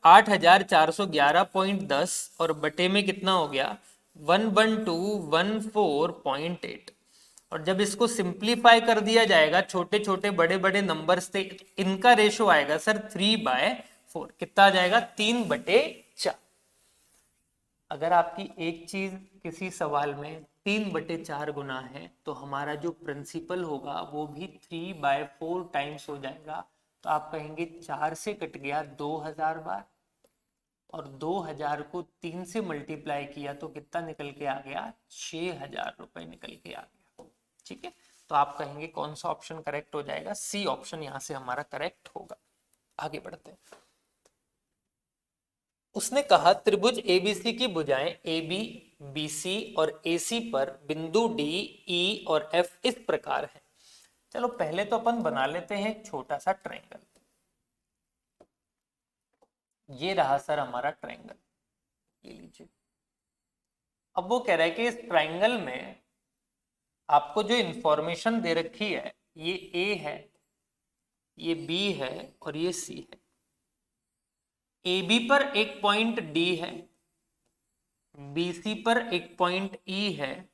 8411.10 और बटे में कितना हो गया? 11214.8। और जब इसको सिंप्लीफाई कर दिया जाएगा, छोटे छोटे बड़े बड़े नंबर्स से इनका रेशो आएगा सर 3/4। कितना आ जाएगा? 3/4। अगर आपकी एक चीज किसी सवाल में 3/4 गुना है तो हमारा जो प्रिंसिपल होगा वो भी 3/4 टाइम्स हो जाएगा। तो आप कहेंगे 4 से कट गया 2000 बार, और 2000 को 3 से मल्टीप्लाई किया तो कितना निकल के आ गया? 6000 रुपए निकल के आ गया। ठीक है, तो आप कहेंगे कौन सा ऑप्शन करेक्ट हो जाएगा? सी ऑप्शन यहां से हमारा करेक्ट होगा। आगे बढ़ते हैं। उसने कहा त्रिभुज एबीसी की भुजाएं AB, BC और AC पर बिंदु D, E और F इस प्रकार है। चलो पहले तो अपन बना लेते हैं एक छोटा सा ट्रायंगल। ये रहा सर हमारा ट्रायंगल, ये लीजिए। अब वो कह रहा है कि इस ट्रायंगल में आपको जो इंफॉर्मेशन दे रखी है, ये A है, ये B है और ये C है। AB पर एक पॉइंट D है, BC पर एक पॉइंट E है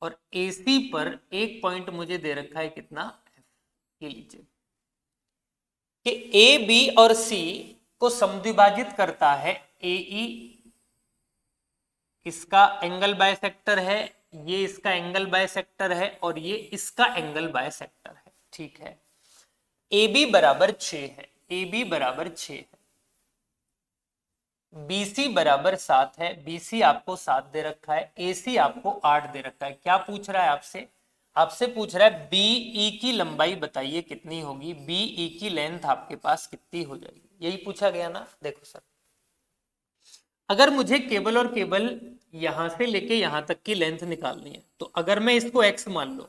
और AC पर एक पॉइंट मुझे दे रखा है कितना? F। ये लीजिए कि A, B और C को समद्विभाजित करता है AE, इसका एंगल बायसेक्टर है, ये इसका एंगल बायसेक्टर है और ये इसका एंगल बायसेक्टर है। ठीक है, AB बराबर 6 है, AB बराबर 6 है। BC बराबर 7 है, BC आपको 7 दे रखा है, AC आपको 8 दे रखा है। क्या पूछ रहा है आपसे? आपसे पूछ रहा है BE की लंबाई बताइए कितनी होगी, BE की लेंथ आपके पास कितनी हो जाएगी, यही पूछा गया ना। देखो सर, अगर मुझे केवल और केवल यहां से लेके यहां तक की लेंथ निकालनी है, तो अगर मैं इसको x मान लो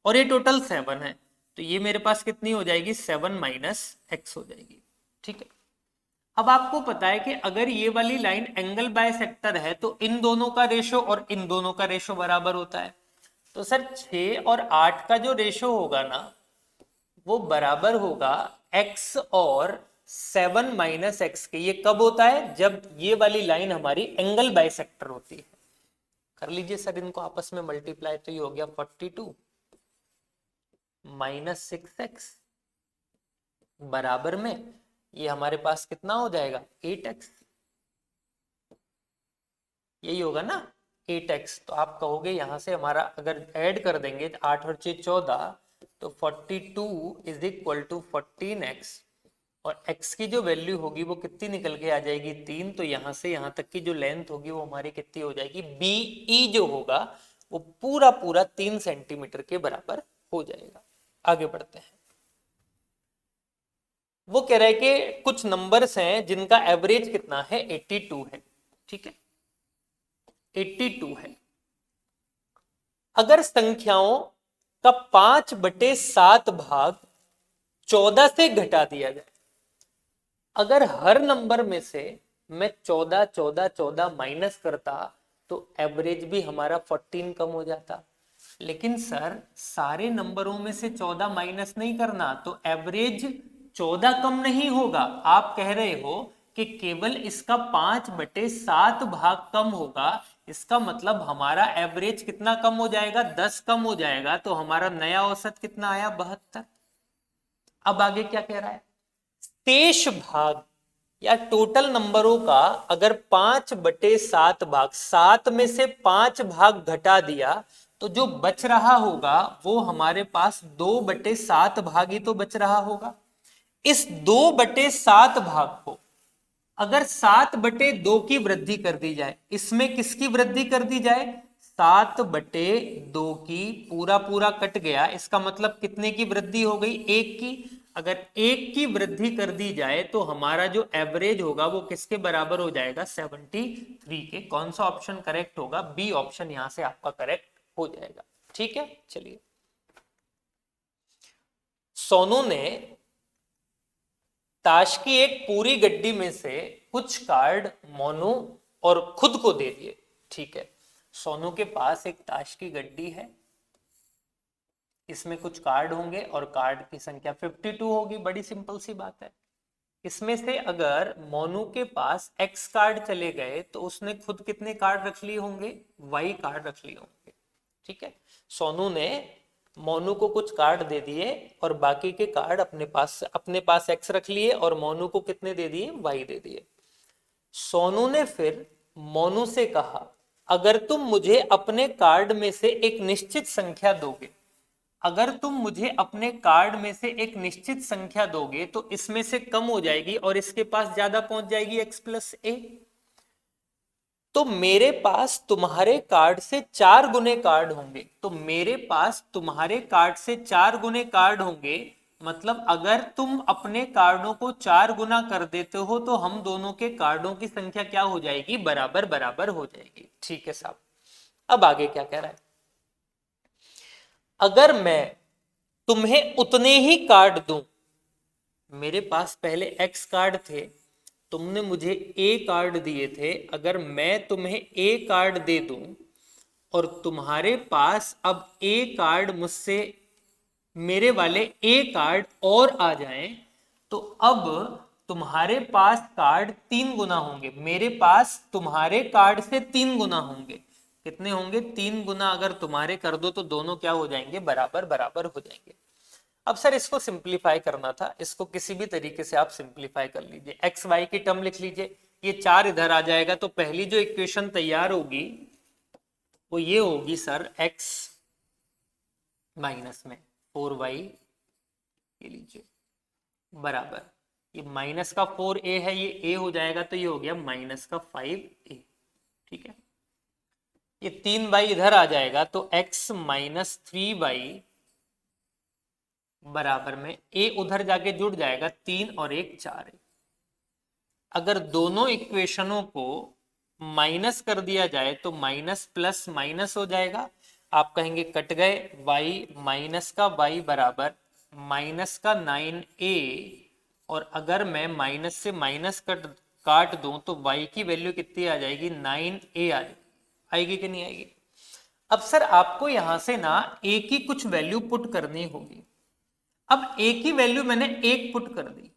और ये टोटल 7 है, तो ये मेरे पास कितनी हो जाएगी? 7 माइनस x हो जाएगी। ठीक है, अब आपको पता है कि अगर ये वाली लाइन एंगल बायसेक्टर है तो इन दोनों का रेशो और इन दोनों का रेशो बराबर होता है। तो सर 6 और 8 का जो रेशो होगा ना, वो बराबर होगा x और 7 माइनस एक्स के। ये कब होता है? जब ये वाली लाइन हमारी एंगल बायसेक्टर होती है। कर लीजिए सर इनको आपस में मल्टीप्लाई, तो ये हो गया 42 माइनस 6x बराबर में ये हमारे पास कितना हो जाएगा? 8x। यही होगा ना, 8x। तो आप कहोगे यहां से हमारा अगर ऐड कर देंगे 8 और 6 14, तो 42 इज इक्वल टू 14x और x की जो वैल्यू होगी वो कितनी निकल के आ जाएगी 3, तो यहां से यहां तक की जो लेंथ होगी वो हमारी कितनी हो जाएगी, BE जो होगा वो पूरा पूरा 3 सेंटीमीटर के बराबर हो जाएगा। आगे बढ़ते हैं। वो कह रहा है कि कुछ नंबर्स हैं जिनका एवरेज कितना है, 82 है। ठीक है, 82 है। अगर संख्याओं का 5/7 भाग 14 से घटा दिया जाए, अगर हर नंबर में से मैं 14 14 14 माइनस करता तो एवरेज भी हमारा 14 कम हो जाता। लेकिन सर सारे नंबरों में से 14 माइनस नहीं करना, तो एवरेज 14 कम नहीं होगा। आप कह रहे हो कि केवल इसका 5/7 भाग कम होगा, इसका मतलब हमारा एवरेज कितना कम हो जाएगा, 10 कम हो जाएगा। तो हमारा नया औसत कितना आया, 72। अब आगे क्या कह रहा है, शेष भाग या टोटल नंबरों का अगर 5/7 भाग, 7 में से 5 भाग घटा दिया तो जो बच रहा होगा वो हमारे पास 2/7 भाग ही तो बच रहा होगा। इस 2/7 भाग को अगर 7/2 की वृद्धि कर दी जाए, इसमें किसकी वृद्धि कर दी जाए, 7/2 की, पूरा पूरा कट गया, इसका मतलब कितने की वृद्धि हो गई, 1 की। अगर 1 की वृद्धि कर दी जाए तो हमारा जो एवरेज होगा वो किसके बराबर हो जाएगा, 73 के। कौन सा ऑप्शन करेक्ट होगा, बी ऑप्शन यहां से आपका करेक्ट हो जाएगा। ठीक है, चलिए। सोनू ने ताश की एक पूरी गड्डी में से कुछ कार्ड मोनू और खुद को दे दिए। ठीक है, सोनू के पास एक ताश की गड्डी है, इसमें कुछ कार्ड होंगे और कार्ड की संख्या 52 होगी। बड़ी सिंपल सी बात है। इसमें से अगर मोनू के पास एक्स कार्ड चले गए तो उसने खुद कितने कार्ड रख लिए होंगे, वाई कार्ड रख लिए होंगे। ठीक है, सोनू ने मोनू को कुछ कार्ड दे दिए और बाकी के कार्ड अपने पास एक्स रख लिए और मोनू को कितने दे दिए, वाई दे दिए। सोनू ने फिर मोनू से कहा, अगर तुम मुझे अपने कार्ड में से एक निश्चित संख्या दोगे, अगर तुम मुझे अपने कार्ड में से एक निश्चित संख्या दोगे तो इसमें से कम हो जाएगी और इसके पास ज्यादा पहुंच जाएगी, x+a। तो मेरे पास तुम्हारे कार्ड से 4 गुने कार्ड होंगे, तो मेरे पास तुम्हारे कार्ड से 4 गुने कार्ड होंगे। मतलब अगर तुम अपने कार्डों को 4 गुना कर देते हो तो हम दोनों के कार्डों की संख्या क्या हो जाएगी, बराबर बराबर हो जाएगी। ठीक है साहब, अब आगे क्या कह रहा है, अगर मैं तुम्हें उतने ही कार्ड दूं, मेरे पास पहले x कार्ड थे, तुमने मुझे a कार्ड दिए थे, अगर मैं तुम्हें a कार्ड दे दूं और तुम्हारे पास अब a कार्ड मुझसे, मेरे वाले a कार्ड और आ जाएं, तो अब तुम्हारे पास कार्ड 3 गुना होंगे, मेरे पास तुम्हारे कार्ड से 3 गुना होंगे। कितने होंगे, 3 गुना। अगर तुम्हारे कर दो तो दोनों क्या हो जाएंगे, बराबर बराबर हो जाएंगे। अब सर इसको सिंप्लीफाई करना था, इसको किसी भी तरीके से आप सिंप्लीफाई कर लीजिए। एक्स वाई की टर्म लिख लीजिए, ये 4 इधर आ जाएगा, तो पहली जो इक्वेशन तैयार होगी वो ये होगी सर, x माइनस में 4y, ये लीजिए, बराबर, ये माइनस का 4a है, ये a हो जाएगा, तो ये हो गया माइनस का 5a। ठीक है, ये 3y इधर आ जाएगा, तो x माइनस 3y बराबर में a उधर जाके जुड़ जाएगा, 3 और 1 4 है। अगर दोनों इक्वेशनों को माइनस कर दिया जाए तो माइनस प्लस माइनस हो जाएगा। आप कहेंगे कट गए, y माइनस का y बराबर माइनस का 9a, और अगर मैं माइनस से माइनस काट दूं तो y की वैल्यू कितनी आ जाएगी, 9a आएगी कि नहीं आएगी। अब सर आपको यहां से ना a की कुछ वैल्यू पुट करनी होगी। अब a की वैल्यू मैंने 1 पुट कर दी,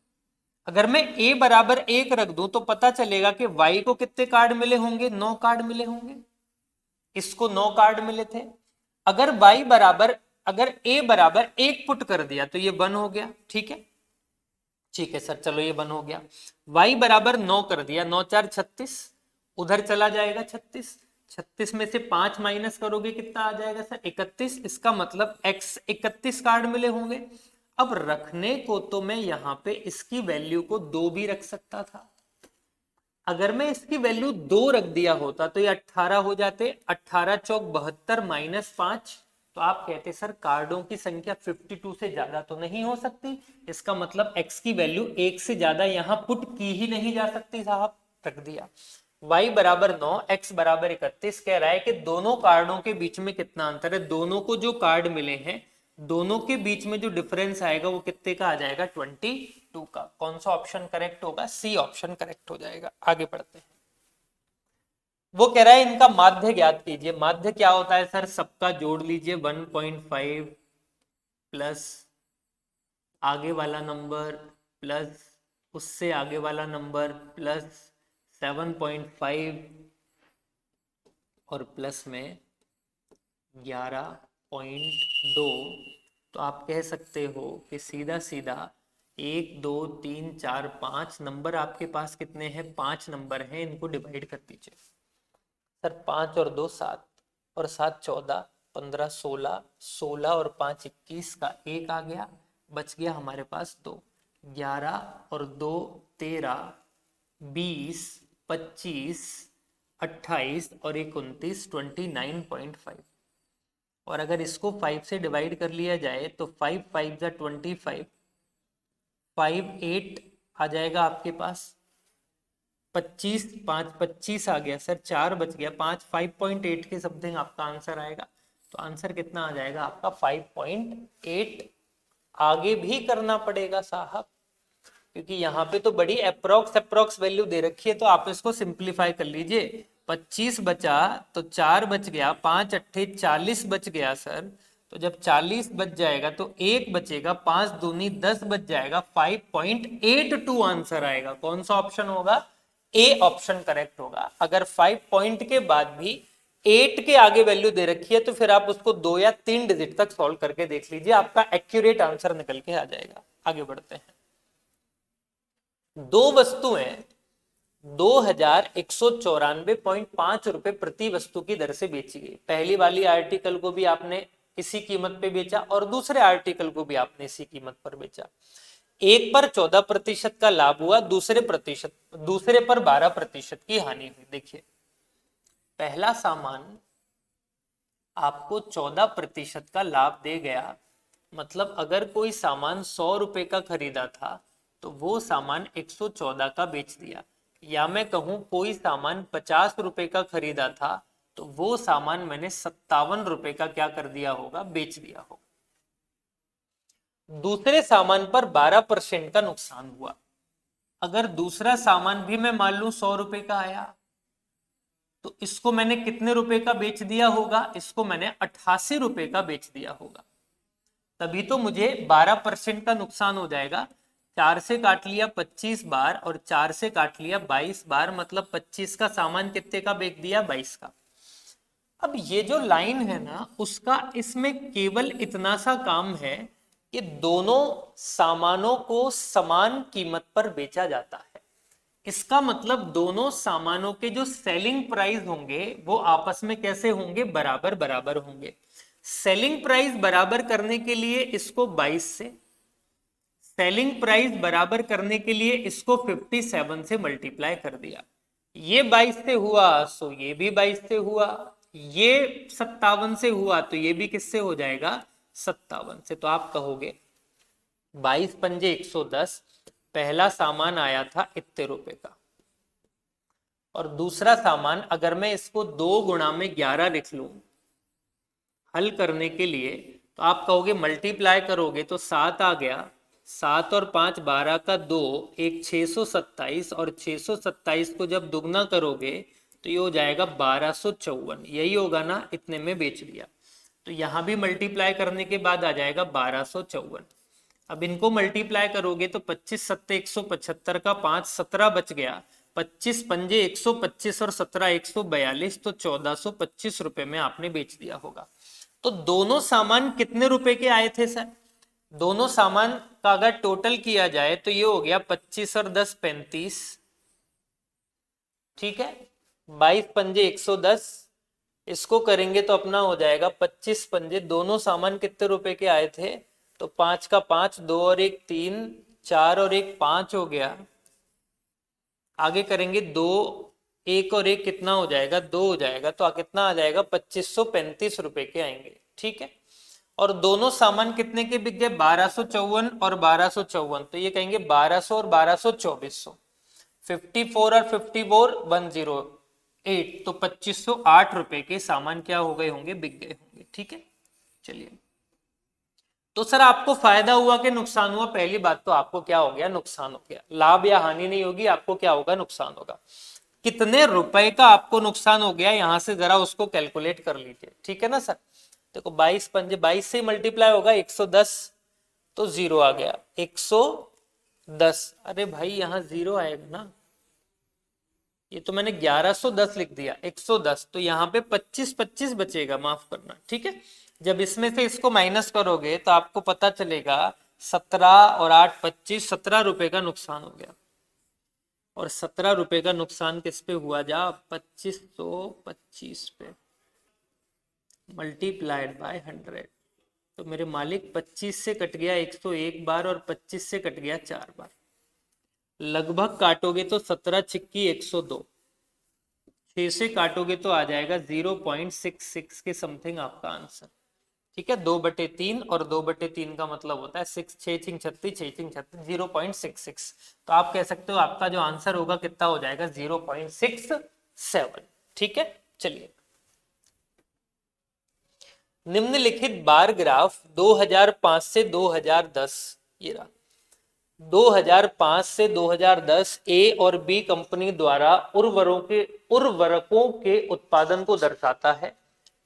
अगर मैं a बराबर 1 रख दूं तो पता चलेगा कि y को कितने कार्ड मिले होंगे, 9 कार्ड मिले होंगे, इसको 9 कार्ड मिले थे। अगर अगर a बराबर 1 पुट कर दिया तो ये 1 हो गया। ठीक है, ठीक है सर, चलो ये 1 हो गया। y बराबर 9 कर दिया, 9 4 36, उधर चला जाएगा 36, 36 में से 5 माइनस करोगे कितना आ जाएगा सर, 31। इसका मतलब x 31 कार्ड मिले होंगे। अब रखने को तो मैं यहाँ पे इसकी वैल्यू को 2 भी रख सकता था। अगर मैं इसकी वैल्यू 2 रख दिया होता तो ये 18 हो जाते, 18 चौक 72 माइनस 5। तो आप कहते सर कार्डों की संख्या 52 से ज्यादा तो नहीं हो सकती, इसका मतलब x की वैल्यू 1 से ज्यादा यहाँ पुट की ही नहीं जा सकती साहब, रख दिया। y बराबर 9, x बराबर 31 कह रहा है कि दोनों कार्डों के बीच में कितना अंतर है। दोनों को जो कार्ड मिले हैं दोनों के बीच में जो डिफरेंस आएगा वो कितने का आ जाएगा, 22 का। कौन सा ऑप्शन करेक्ट होगा, सी ऑप्शन करेक्ट हो जाएगा। आगे बढ़ते हैं। वो कह रहा है इनका माध्य ज्ञात कीजिए। माध्य क्या होता है सर, सबका जोड़ लीजिए 1.5 प्लस आगे वाला नंबर प्लस उससे आगे वाला नंबर प्लस 7.5 और प्लस में 11.2। तो आप कह सकते हो कि सीधा सीधा 1 2 3 4 5 नंबर आपके पास कितने हैं, 5 नंबर हैं, इनको डिवाइड कर दीजिए। सर 5 और 2 7 और 7 14 15 16 16 और 5 21 का 1 आ गया, बच गया हमारे पास 2। 11 और 2 13 20 25 28 और 1 29 29.5। और अगर इसको 5 से डिवाइड कर लिया जाए तो 5 5 जा 25, 5 8 आ जाएगा आपके पास, 25 5 25 आ गया सर, 4 बच गया, 5 5.8 के समथिंग आपका आंसर आएगा। तो आंसर कितना आ जाएगा आपका 5.8। आगे भी करना पड़ेगा साहब, क्योंकि यहाँ पे तो बड़ी अप्रोक्स वैल्यू दे रखी है, तो आप इसको सिंप्लीफाई कर लीजिए। 25 बचा तो 4 बच गया, 5 अट्ठे 40 बच गया सर। तो जब 40 बच जाएगा तो 1 बचेगा, 5 दूनी 10 बच जाएगा, 5.82 आंसर आएगा। कौन सा ऑप्शन होगा, ए ऑप्शन करेक्ट होगा। अगर 5 पॉइंट के बाद भी 8 के आगे वैल्यू दे रखी है तो फिर आप उसको 2 या 3 डिजिट तक सॉल्व करके देख लीजिए, आपका एक्यूरेट आंसर निकल के आ जाएगा। आगे बढ़ते हैं। दो वस्तुएं 2194.5 रुपए प्रति वस्तु की दर से बेची गई। पहली वाली आर्टिकल को भी आपने इसी कीमत पे बेचा और दूसरे आर्टिकल को भी आपने इसी कीमत पर बेचा। एक पर 14% का लाभ हुआ, दूसरे पर 12% की हानि हुई। देखिए पहला सामान आपको 14% का लाभ दे गया, मतलब अगर कोई सामान 100 रुपए का खरीदा था तो वो सामान 114 का बेच दिया। या मैं कहूं कोई सामान 50 रुपए का खरीदा था तो वो सामान मैंने 57 रुपए का क्या कर दिया होगा, बेच दिया होगा। दूसरे सामान पर 12% का नुकसान हुआ। अगर दूसरा सामान भी मैं मान लूं 100 रुपए का आया तो इसको मैंने कितने रुपए का बेच दिया होगा, इसको मैंने 88 रुपए का बेच दिया होगा। तभी तो मुझे 12% का नुकसान हो जाएगा। 4 से काट लिया 25 बार और 4 से काट लिया 22 बार, मतलब 25 का सामान कितने का बेच दिया, 22 का। अब ये जो लाइन है ना उसका इसमें केवल इतना सा काम है कि दोनों सामानों को समान कीमत पर बेचा जाता है। इसका मतलब दोनों सामानों के जो सेलिंग प्राइस होंगे वो आपस में कैसे होंगे, बराबर बराबर होंगे। सेलिंग प्राइस बराबर करने के लिए इसको 22 से, सेलिंग प्राइस बराबर करने के लिए इसको 57 से मल्टीप्लाई कर दिया। ये 22 से हुआ सो ये भी 22 से हुआ, ये 57 से हुआ तो ये भी किससे हो जाएगा, 57 से। तो आप कहोगे 22 पंजे 110, पहला सामान आया था इतने रुपए का और दूसरा सामान अगर मैं इसको 2 गुणा में 11 लिख लूं हल करने के लिए, तो आप कहोगे मल्टीप्लाई करोगे तो 7 आ गया, 7 और 5 12 का 2, एक 627 और 627 को जब दुगना करोगे तो ये हो जाएगा 1254। यही होगा ना, इतने में बेच दिया। तो यहां भी मल्टीप्लाई करने के बाद आ जाएगा 1254। अब इनको मल्टीप्लाई करोगे तो 25 सत्ते 175 का 5 17 बच गया, 25 पंजे 125 और 17 142, तो 1425 रुपए में आपने बेच दिया होगा। तो दोनों सामान कितने रुपए के आए थे सर, दोनों सामान का अगर टोटल किया जाए तो ये हो गया 25 और 10 35, ठीक है, 22 पंजे 110, इसको करेंगे तो अपना हो जाएगा 25 पंजे, दोनों सामान कितने रुपए के आए थे, तो 5 का 5, 2 और 1 3, 4 और 1 5 हो गया। आगे करेंगे 2, 1 और 1 कितना हो जाएगा, 2 हो जाएगा, तो कितना आ जाएगा, 2535 रुपए के आएंगे। ठीक है, और दोनों सामान कितने के बिक गए, 1254 और 1254, तो ये कहेंगे 1200 और 1200 2400, 54 और 54 108, तो 2508 रुपए के सामान क्या हो गए होंगे, बिक गए होंगे। ठीक है, चलिए, तो सर आपको फायदा हुआ कि नुकसान हुआ, पहली बात तो आपको क्या हो गया, नुकसान हो गया। लाभ या हानि नहीं होगी, आपको क्या होगा, नुकसान होगा। कितने रुपए का आपको नुकसान हो गया, यहां से जरा उसको कैलकुलेट कर लीजिए। ठीक है ना सर, देखो 22 पंजे 22 से मल्टीप्लाई होगा 110, तो जीरो आ गया 110। अरे भाई यहाँ जीरो आएगा ना, ये तो मैंने 1110 लिख दिया, 110, तो यहाँ पे 25 25 बचेगा, माफ करना। ठीक है, जब इसमें से इसको माइनस करोगे तो आपको पता चलेगा 17 और 8 25, 17 रुपए का नुकसान हो गया। और 17 रुपए का नुकसान किस पे हुआ, जा 2525 पे मल्टीप्लाइड बाय 100, तो मेरे मालिक 25 से कट गया 101 बार और 25 से कट गया 4 बार, लगभग काटोगे तो 17 छिक्की 102, 6 से काटोगे तो आ जाएगा 0.66 के समथिंग आपका आंसर। ठीक है, 2/3, और 2/3 का मतलब होता है 6, 6 छिंग 36, 6 छिंग 36, 0.66, तो आप कह सकते हो आपका जो आंसर होगा कितना हो जाएगा, 0.67। ठीक है, चलिए, निम्नलिखित बार ग्राफ 2005 से 2010, ये रहा, 2005 से 2010 ए और बी कंपनी द्वारा उर्वरकों के उत्पादन को दर्शाता है।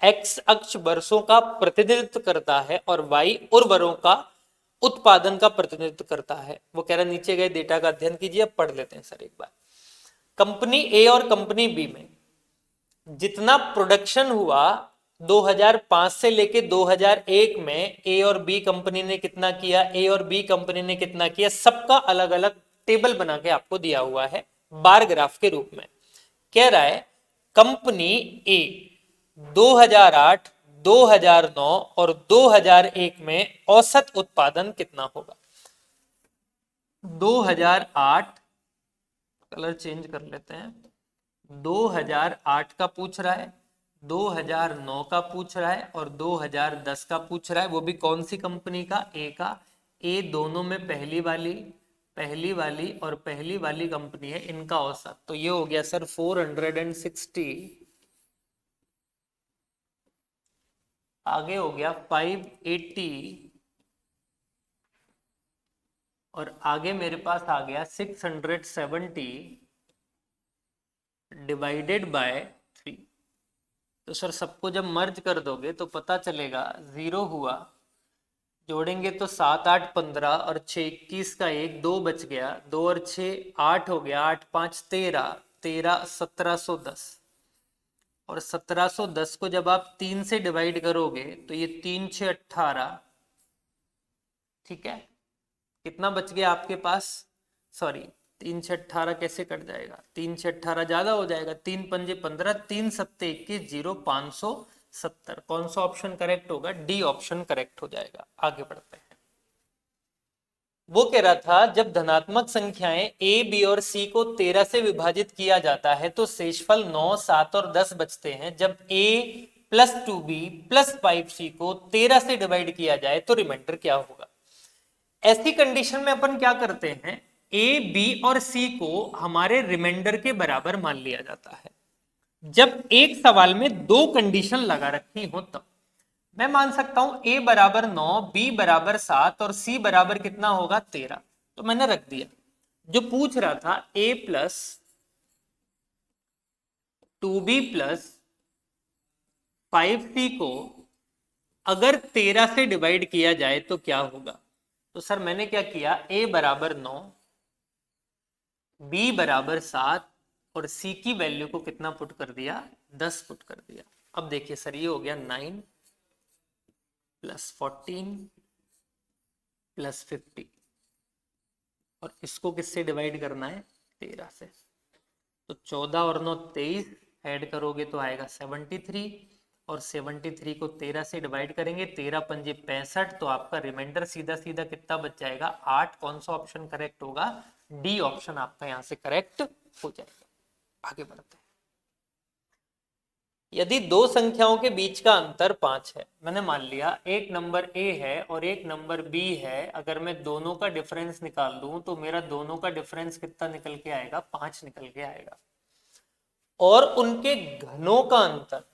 एक्स अक्ष वर्षों का प्रतिनिधित्व करता है और वाई उर्वरों का उत्पादन का प्रतिनिधित्व करता है। वो कह रहा है नीचे गए डेटा का अध्ययन कीजिए। अब पढ़ लेते हैं सर एक बार। कंपनी ए और कंपनी बी में जितना प्रोडक्शन हुआ 2005 से लेके 2001 में, ए और बी कंपनी ने कितना किया, ए और बी कंपनी ने कितना किया, सबका अलग अलग टेबल बना के आपको दिया हुआ है बार ग्राफ के रूप में। कह रहा है कंपनी ए 2008, 2009 और 2001 में औसत उत्पादन कितना होगा। 2008, कलर चेंज कर लेते हैं, 2008 का पूछ रहा है, 2009 का पूछ रहा है और 2010 का पूछ रहा है। वो भी कौन सी कंपनी का, ए का। ए दोनों में पहली वाली और पहली वाली कंपनी है, इनका औसत। तो ये हो गया सर 460, आगे हो गया 580, और आगे मेरे पास आ गया 670 डिवाइडेड बाय 3। तो सर सबको जब मर्ज कर दोगे तो पता चलेगा 0 हुआ, जोड़ेंगे तो 7 8 15 और 6 21 का 1, 2 बच गया, 2 और 6 8 हो गया, 8 5 13, 13 1710, और 1710 को जब आप 3 से डिवाइड करोगे तो ये 3 6 18। ठीक है, कितना बच गया आपके पास, सॉरी 3 6 18 कैसे कट जाएगा, 3 6 18 ज्यादा हो जाएगा, 3 पंजे 15, 3 सत्ते 21, 0 570। कौन सा ऑप्शन करेक्ट होगा, डी ऑप्शन करेक्ट हो जाएगा। आगे बढ़ते हैं। वो कह रहा था जब धनात्मक संख्याएं ए बी और सी को 13 से विभाजित किया जाता है तो शेषफल 9 7 और 10 बचते हैं। जब ए प्लस 2b प्लस 5c को 13 से डिवाइड किया जाए तो रिमाइंडर क्या होगा। ऐसी कंडीशन में अपन क्या करते हैं, ए बी और सी को हमारे रिमाइंडर के बराबर मान लिया जाता है। जब एक सवाल में दो कंडीशन लगा रखी हो तब मैं मान सकता हूं ए बराबर 9, बी बराबर 7 और सी बराबर कितना होगा 13। तो मैंने रख दिया। जो पूछ रहा था ए प्लस 2b प्लस 5c को अगर 13 से डिवाइड किया जाए तो क्या होगा। तो सर मैंने क्या किया, ए बराबर 9, बी बराबर 7 और सी की वैल्यू को कितना पुट कर दिया, 10 पुट कर दिया। अब देखिए सर ये हो गया 9 प्लस 14 प्लस 50, और इसको किससे डिवाइड करना है, 13 से। तो 14 और 9 23, ऐड करोगे तो आएगा 73, और 73 को 13 से डिवाइड करेंगे, 13 पंजे 65, तो आपका रिमाइंडर सीधा सीधा कितना बच जाएगा 8। कौन सा ऑप्शन करेक्ट होगा? डी ऑप्शन आपका यहाँ से करेक्ट हो जाएगा। आगे बढ़ते हैं। यदि दो संख्याओं के बीच का अंतर 5 है, मैंने मान लिया एक नंबर ए है और एक नंबर बी है, अगर मैं दोनों का डिफरेंस निकाल दूं तो मेरा दोनों का डिफरेंस कितना निकल के आएगा? 5 निकल के आएगा। और उनके घनों का अंतर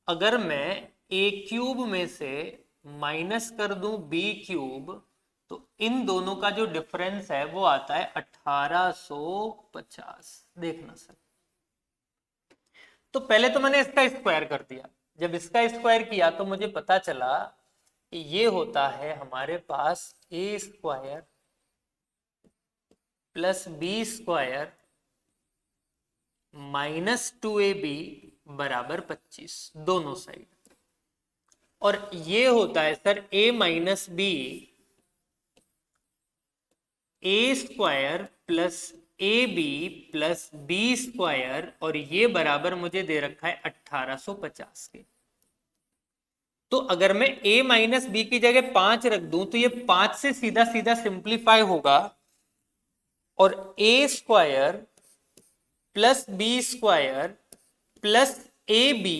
अगर मैं ए क्यूब में से माइनस कर दूं बी क्यूब, तो इन दोनों का जो डिफरेंस है वो आता है 1850। देखना सर, तो पहले तो मैंने इसका स्क्वायर कर दिया। जब इसका स्क्वायर किया तो मुझे पता चला कि ये होता है हमारे पास A square plus B square minus 2ab बराबर 25 दोनों साइड। और ये होता है sir a minus B A square plus A B plus B square, और ये बराबर मुझे दे रखा है 1850 के। तो अगर मैं a माइनस बी की जगह 5 रख दूं तो ये 5 से सीधा सीधा सिंप्लीफाई होगा, और a square plus B square plus A b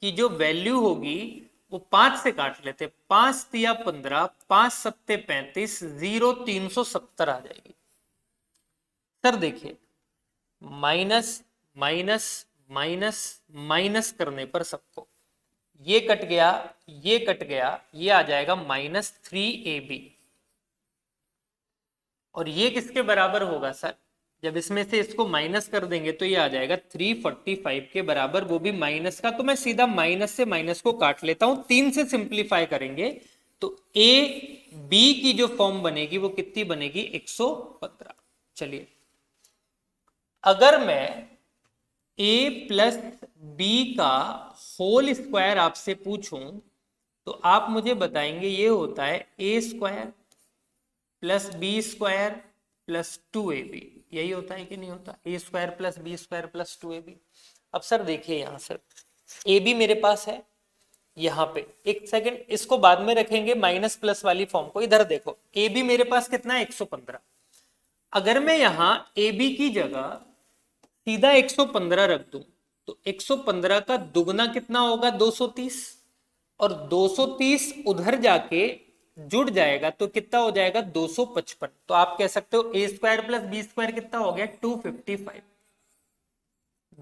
की जो वैल्यू होगी वो 5 से काट लेते, 5 तिया 15, 5 सत्ते 35, 0 370 आ जाएगी। सर देखिए, माइनस माइनस माइनस माइनस करने पर सबको ये कट गया, ये कट गया, ये आ जाएगा -3ab। और ये किसके बराबर होगा सर? जब इसमें से इसको माइनस कर देंगे तो ये आ जाएगा 345 के बराबर, वो भी माइनस का। तो मैं सीधा माइनस से माइनस को काट लेता हूं, 3 से सिंप्लीफाई करेंगे तो ए बी की जो फॉर्म बनेगी वो कितनी बनेगी? 115। चलिए, अगर मैं a प्लस बी का होल स्क्वायर आपसे पूछूं तो आप मुझे बताएंगे ये होता है A square plus B square plus 2ab। यही होता है कि नहीं होता? A square plus B square plus 2ab। अब सर देखिए यहां सर ए बी मेरे पास है यहाँ पे, एक सेकंड इसको बाद में रखेंगे माइनस प्लस वाली फॉर्म को। इधर देखो ए बी मेरे पास कितना है? 115। अगर मैं यहाँ ए बी की जगह सीधा 115 रख दूं तो 115 का दुगना कितना होगा? 230, और 230 उधर जाके जुड़ जाएगा तो कितना हो जाएगा? 255। तो आप कह सकते हो ए स्क्वायर प्लस बी स्क्वायर कितना हो गया? 255।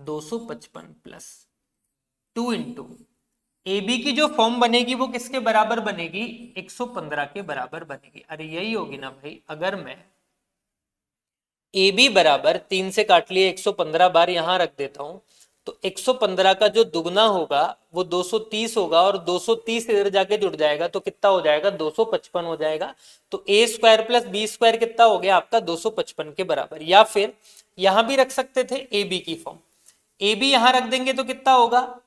255 प्लस 2 इंटू ए बी की जो फॉर्म बनेगी वो किसके बराबर बनेगी? 115 के बराबर बनेगी। अरे यही होगी ना भाई। अगर मैं ए बी बराबर 3 से काट लिए 115 बार यहां रख देता हूं तो 115 का जो दुगना होगा वो 230 होगा, और 230 इधर जाके जुड़ जाएगा तो कितना हो जाएगा? 255 हो जाएगा। तो ए स्क्वायर प्लस बी स्क्वायर कितना हो गया आपका? 255 के बराबर। या फिर यहां भी रख सकते थे ए बी की फॉर्म, ए बी यहां रख देंगे तो कितना होगा?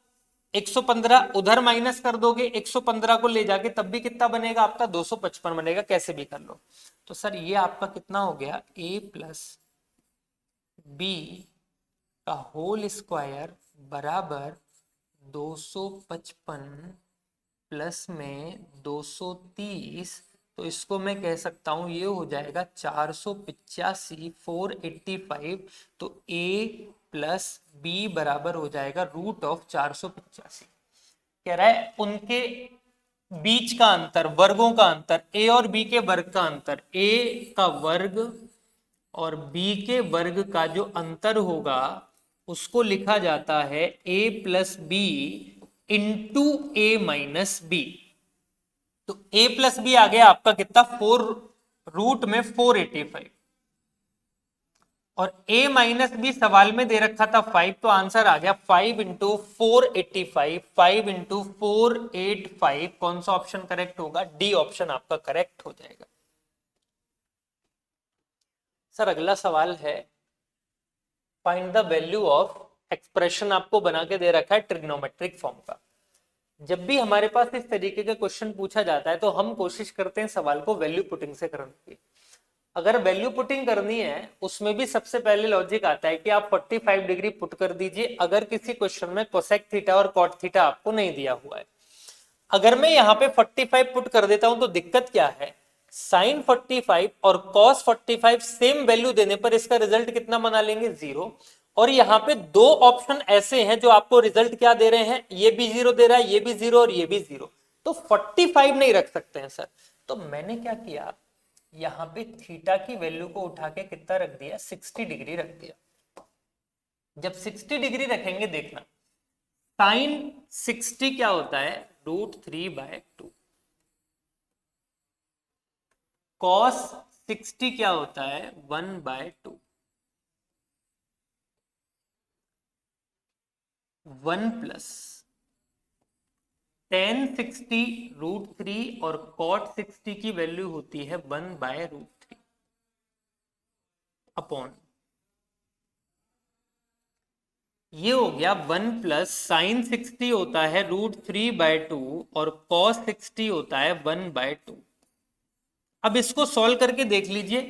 115 उधर माइनस कर दोगे 115 को ले जाके, तब भी कितना बनेगा आपका? 255 बनेगा। कैसे भी कर लो। तो सर ये आपका कितना हो गया? ए प्लस बी का होल स्क्वायर बराबर 255 प्लस में 230, तो इसको मैं कह सकता हूं ये हो जाएगा 485 485। तो ए प्लस बी बराबर हो जाएगा √485। कह रहा है उनके बीच का अंतर, वर्गों का अंतर, ए और बी के वर्ग का अंतर, ए का वर्ग और बी के वर्ग का जो अंतर होगा उसको लिखा जाता है ए प्लस बी इंटू ए माइनस बी। तो a प्लस बी आ गया आपका कितना? 4 रूट में 485, और a माइनस बी सवाल में दे रखा था 5, तो आंसर आ गया 5 इंटू 485, 5 इंटू 485। कौन सा ऑप्शन करेक्ट होगा? डी ऑप्शन आपका करेक्ट हो जाएगा। सर अगला सवाल है find the value of expression, आपको बना के दे रखा है ट्रिग्नोमेट्रिक फॉर्म का। जब भी हमारे पास इस तरीके का क्वेश्चन पूछा जाता है तो हम कोशिश करते हैं सवाल को वैल्यू पुटिंग से करने की। अगर वैल्यू पुटिंग करनी है उसमें भी सबसे पहले लॉजिक आता है कि आप 45 डिग्री पुट कर दीजिए, अगर किसी क्वेश्चन में कोसेक थीटा और कॉट थीटा आपको नहीं दिया हुआ है। अगर मैं यहाँ पे 45 पुट कर देता हूं तो दिक्कत क्या है, साइन 45 और कॉस 45 सेम वैल्यू देने पर इसका रिजल्ट कितना बना लेंगे, 0। और यहाँ पे दो ऑप्शन ऐसे हैं जो आपको रिजल्ट क्या दे रहे हैं, ये भी 0 दे रहा है, ये भी 0 और ये भी 0, तो 45 नहीं रख सकते हैं सर। तो मैंने क्या किया, यहाँ पे थीटा की वैल्यू को उठा के कितना रख दिया, 60 डिग्री रख दिया। जब 60 डिग्री रखेंगे देखना, साइन 60 क्या होता है, √3/2। कॉस 60 क्या होता है, 1/2। 1 प्लस tan 60 √3 और cot 60 की वैल्यू होती है 1/√3 अपॉन, ये हो गया 1 प्लस साइन 60 होता है √3/2 और cos 60 होता है 1/2। अब इसको सॉल्व करके देख लीजिए,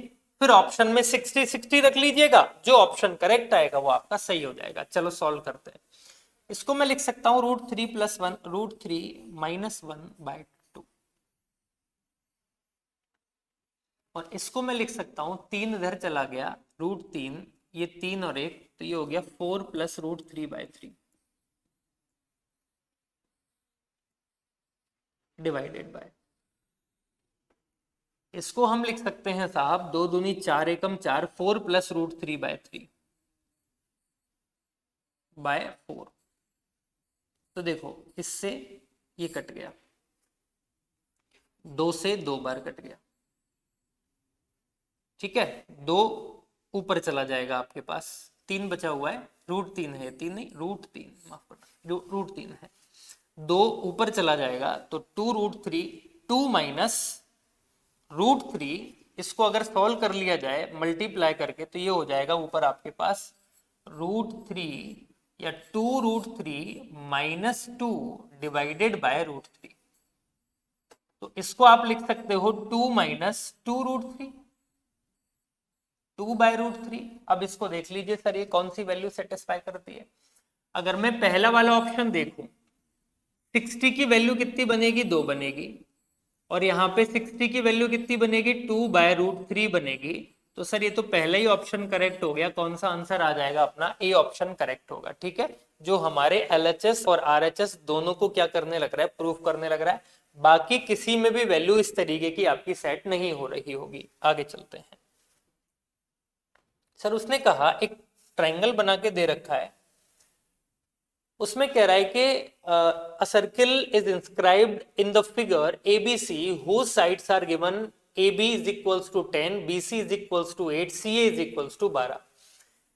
फिर ऑप्शन में 60 60 रख लीजिएगा, जो ऑप्शन करेक्ट आएगा वो आपका सही हो जाएगा। चलो सॉल्व करते हैं। इसको मैं लिख सकता हूं √3 + 1 √3 - 1/2, और इसको मैं लिख सकता हूं 3 इधर चला गया, √3, ये 3 और 1, तो ये हो गया 4 + √3/3 डिवाइडेड बाय, इसको हम लिख सकते हैं साहब 2 दूनी 4 एकम 4, 4 + √3/3 बाय 4। तो देखो इससे ये कट गया, 2 से 2 बार कट गया, ठीक है। 2 ऊपर चला जाएगा आपके पास, 3 बचा हुआ है, √3 है, 3 नहीं √3, माफ करना, √3 है, 2 ऊपर चला जाएगा तो 2√3, 2 माइनस √3, इसको अगर सॉल्व कर लिया जाए मल्टीप्लाई करके तो ये हो जाएगा ऊपर आपके पास √3 या 2√3 - 2 डिवाइडेड बाय √3। तो इसको आप लिख सकते हो 2 माइनस 2√3, 2/√3। अब इसको देख लीजिए सर ये कौन सी वैल्यू सेटिस्फाई करती है। अगर मैं पहला वाला ऑप्शन देखूं, 60 की वैल्यू कितनी बनेगी, 2 बनेगी, और यहाँ पे 60 की वैल्यू कितनी बनेगी, 2/√3 बनेगी। तो सर ये तो पहला ही ऑप्शन करेक्ट हो गया, कौन सा आंसर आ जाएगा अपना, ए ऑप्शन करेक्ट होगा, ठीक है। जो हमारे LHS और RHS दोनों को क्या करने लग रहा है, प्रूफ करने लग रहा है। बाकी किसी में भी वैल्यू इस तरीके की आपकी सेट नहीं हो रही होगी। आगे चलते हैं। सर उसने कहा एक ट्रायंगल बना के दे रखा है, उसमें कह रहा है कि अ circle is inscribed in the figure ABC whose sides are given AB is equals to 10, BC is equals to 8, CA is equals to 12।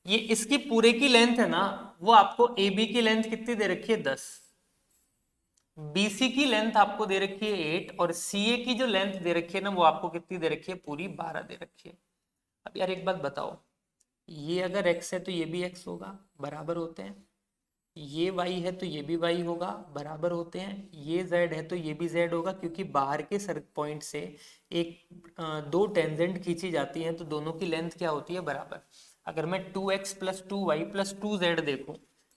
ये इसकी पूरे की लेंथ है ना, वो आपको AB की लेंथ कितनी दे रखी है, 10, BC की लेंथ आपको दे रखी है 8, और CA की जो लेंथ दे रखी है ना वो आपको कितनी दे रखी है, पूरी 12 दे रखी है। अब यार एक बात बताओ, ये अगर x है तो ये भी x होगा, बराबर होते हैं, ये y है तो ये भी y होगा, बराबर होते हैं, ये z है तो ये भी z होगा, क्योंकि बाहर के सर्क पॉइंट से दो टेंजेंट खींची जाती हैं तो दोनों की लेंथ क्या होती है, बराबर। अगर मैं 2x + 2y + 2z देखूं,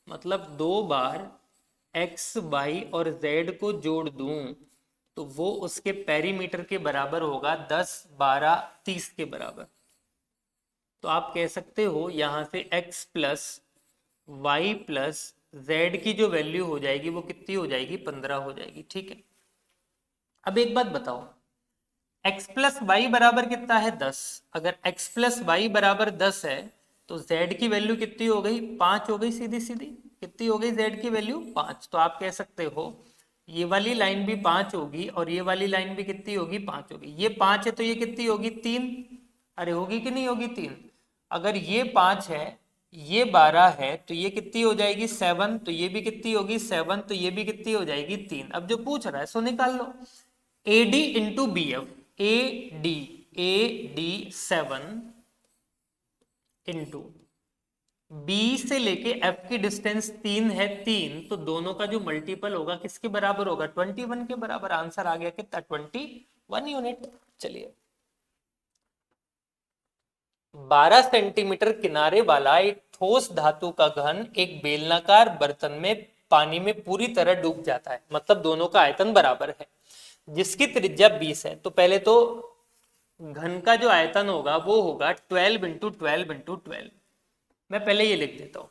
मतलब 2 बार x y और z को जोड़ दूं तो वो उसके पेरीमीटर के बराबर होगा, 10 12 30 के बराबर। तो आप कह सकते हो यहां से x + y + z की जो वैल्यू हो जाएगी वो कितनी हो जाएगी, 15 हो जाएगी, ठीक है। अब एक बात बताओ, x + y बराबर कितना है, 10। अगर x + y बराबर 10 है तो z की वैल्यू कितनी हो गई, 5 हो गई, सीधी सीधी कितनी हो गई, z की वैल्यू 5। तो आप कह सकते हो ये वाली लाइन भी 5 होगी और ये वाली लाइन भी कितनी होगी, 5 होगी। ये 5 है तो ये कितनी होगी, 3। अरे होगी कि नहीं होगी, 3। अगर ये 5 है, ये 12 है, तो ये कितनी हो जाएगी, 7। तो ये भी कितनी होगी, 7। तो ये भी कितनी हो जाएगी, 3। अब जो पूछ रहा है सो निकाल लो, AD into BF, AD 7 into B से लेके F की डिस्टेंस 3 है, 3, तो दोनों का जो मल्टीपल होगा किसके बराबर होगा, 21 के बराबर। आंसर आ गया कितना, 21 यूनिट। चलिए 12 सेंटीमीटर किनारे वाला एक ठोस धातु का घन एक बेलनाकार बर्तन में पानी में पूरी तरह डूब जाता है, मतलब दोनों का आयतन बराबर है, जिसकी त्रिज्या 20 है। तो पहले तो घन का जो आयतन होगा वो होगा 12 इंटू 12 इंटू 12। मैं पहले ये लिख देता हूँ,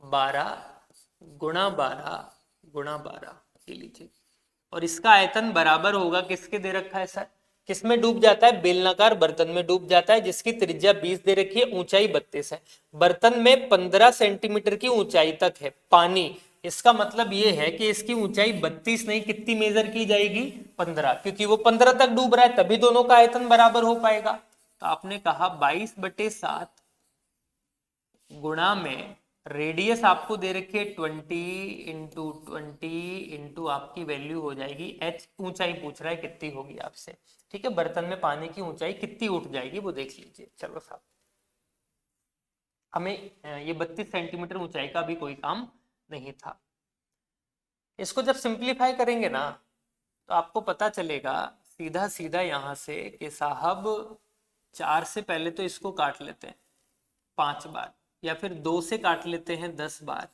12 गुणा 12 गुणा 12, ये लीजिए। और इसका आयतन बराबर होगा किसके दे रखा है सर, किसमें डूब जाता है, बेलनाकार बर्तन में डूब जाता है, जिसकी त्रिज्या 20 दे रखी है, ऊंचाई 32 है। बर्तन में 15 सेंटीमीटर की ऊंचाई तक है पानी, इसका मतलब ये है कि इसकी ऊंचाई 32 नहीं, कितनी मेजर की जाएगी, 15, क्योंकि वो 15 तक डूब रहा है, तभी दोनों का आयतन बराबर हो पाएगा। तो आपने कहा 22/7 गुणा में रेडियस आपको दे रखी है 20 इंटू आपकी वैल्यू हो जाएगी h, ऊंचाई पूछ रहा है कितनी होगी आपसे, ठीक है। बर्तन में पानी की ऊंचाई कितनी उठ जाएगी वो देख लीजिए। चलो साहब, हमें ये 32 सेंटीमीटर ऊंचाई का भी कोई काम नहीं था। इसको जब सिंप्लीफाई करेंगे ना तो आपको पता चलेगा सीधा सीधा यहाँ से कि साहब 4 से पहले तो इसको काट लेते हैं 5 बार, या फिर 2 से काट लेते हैं 10 बार,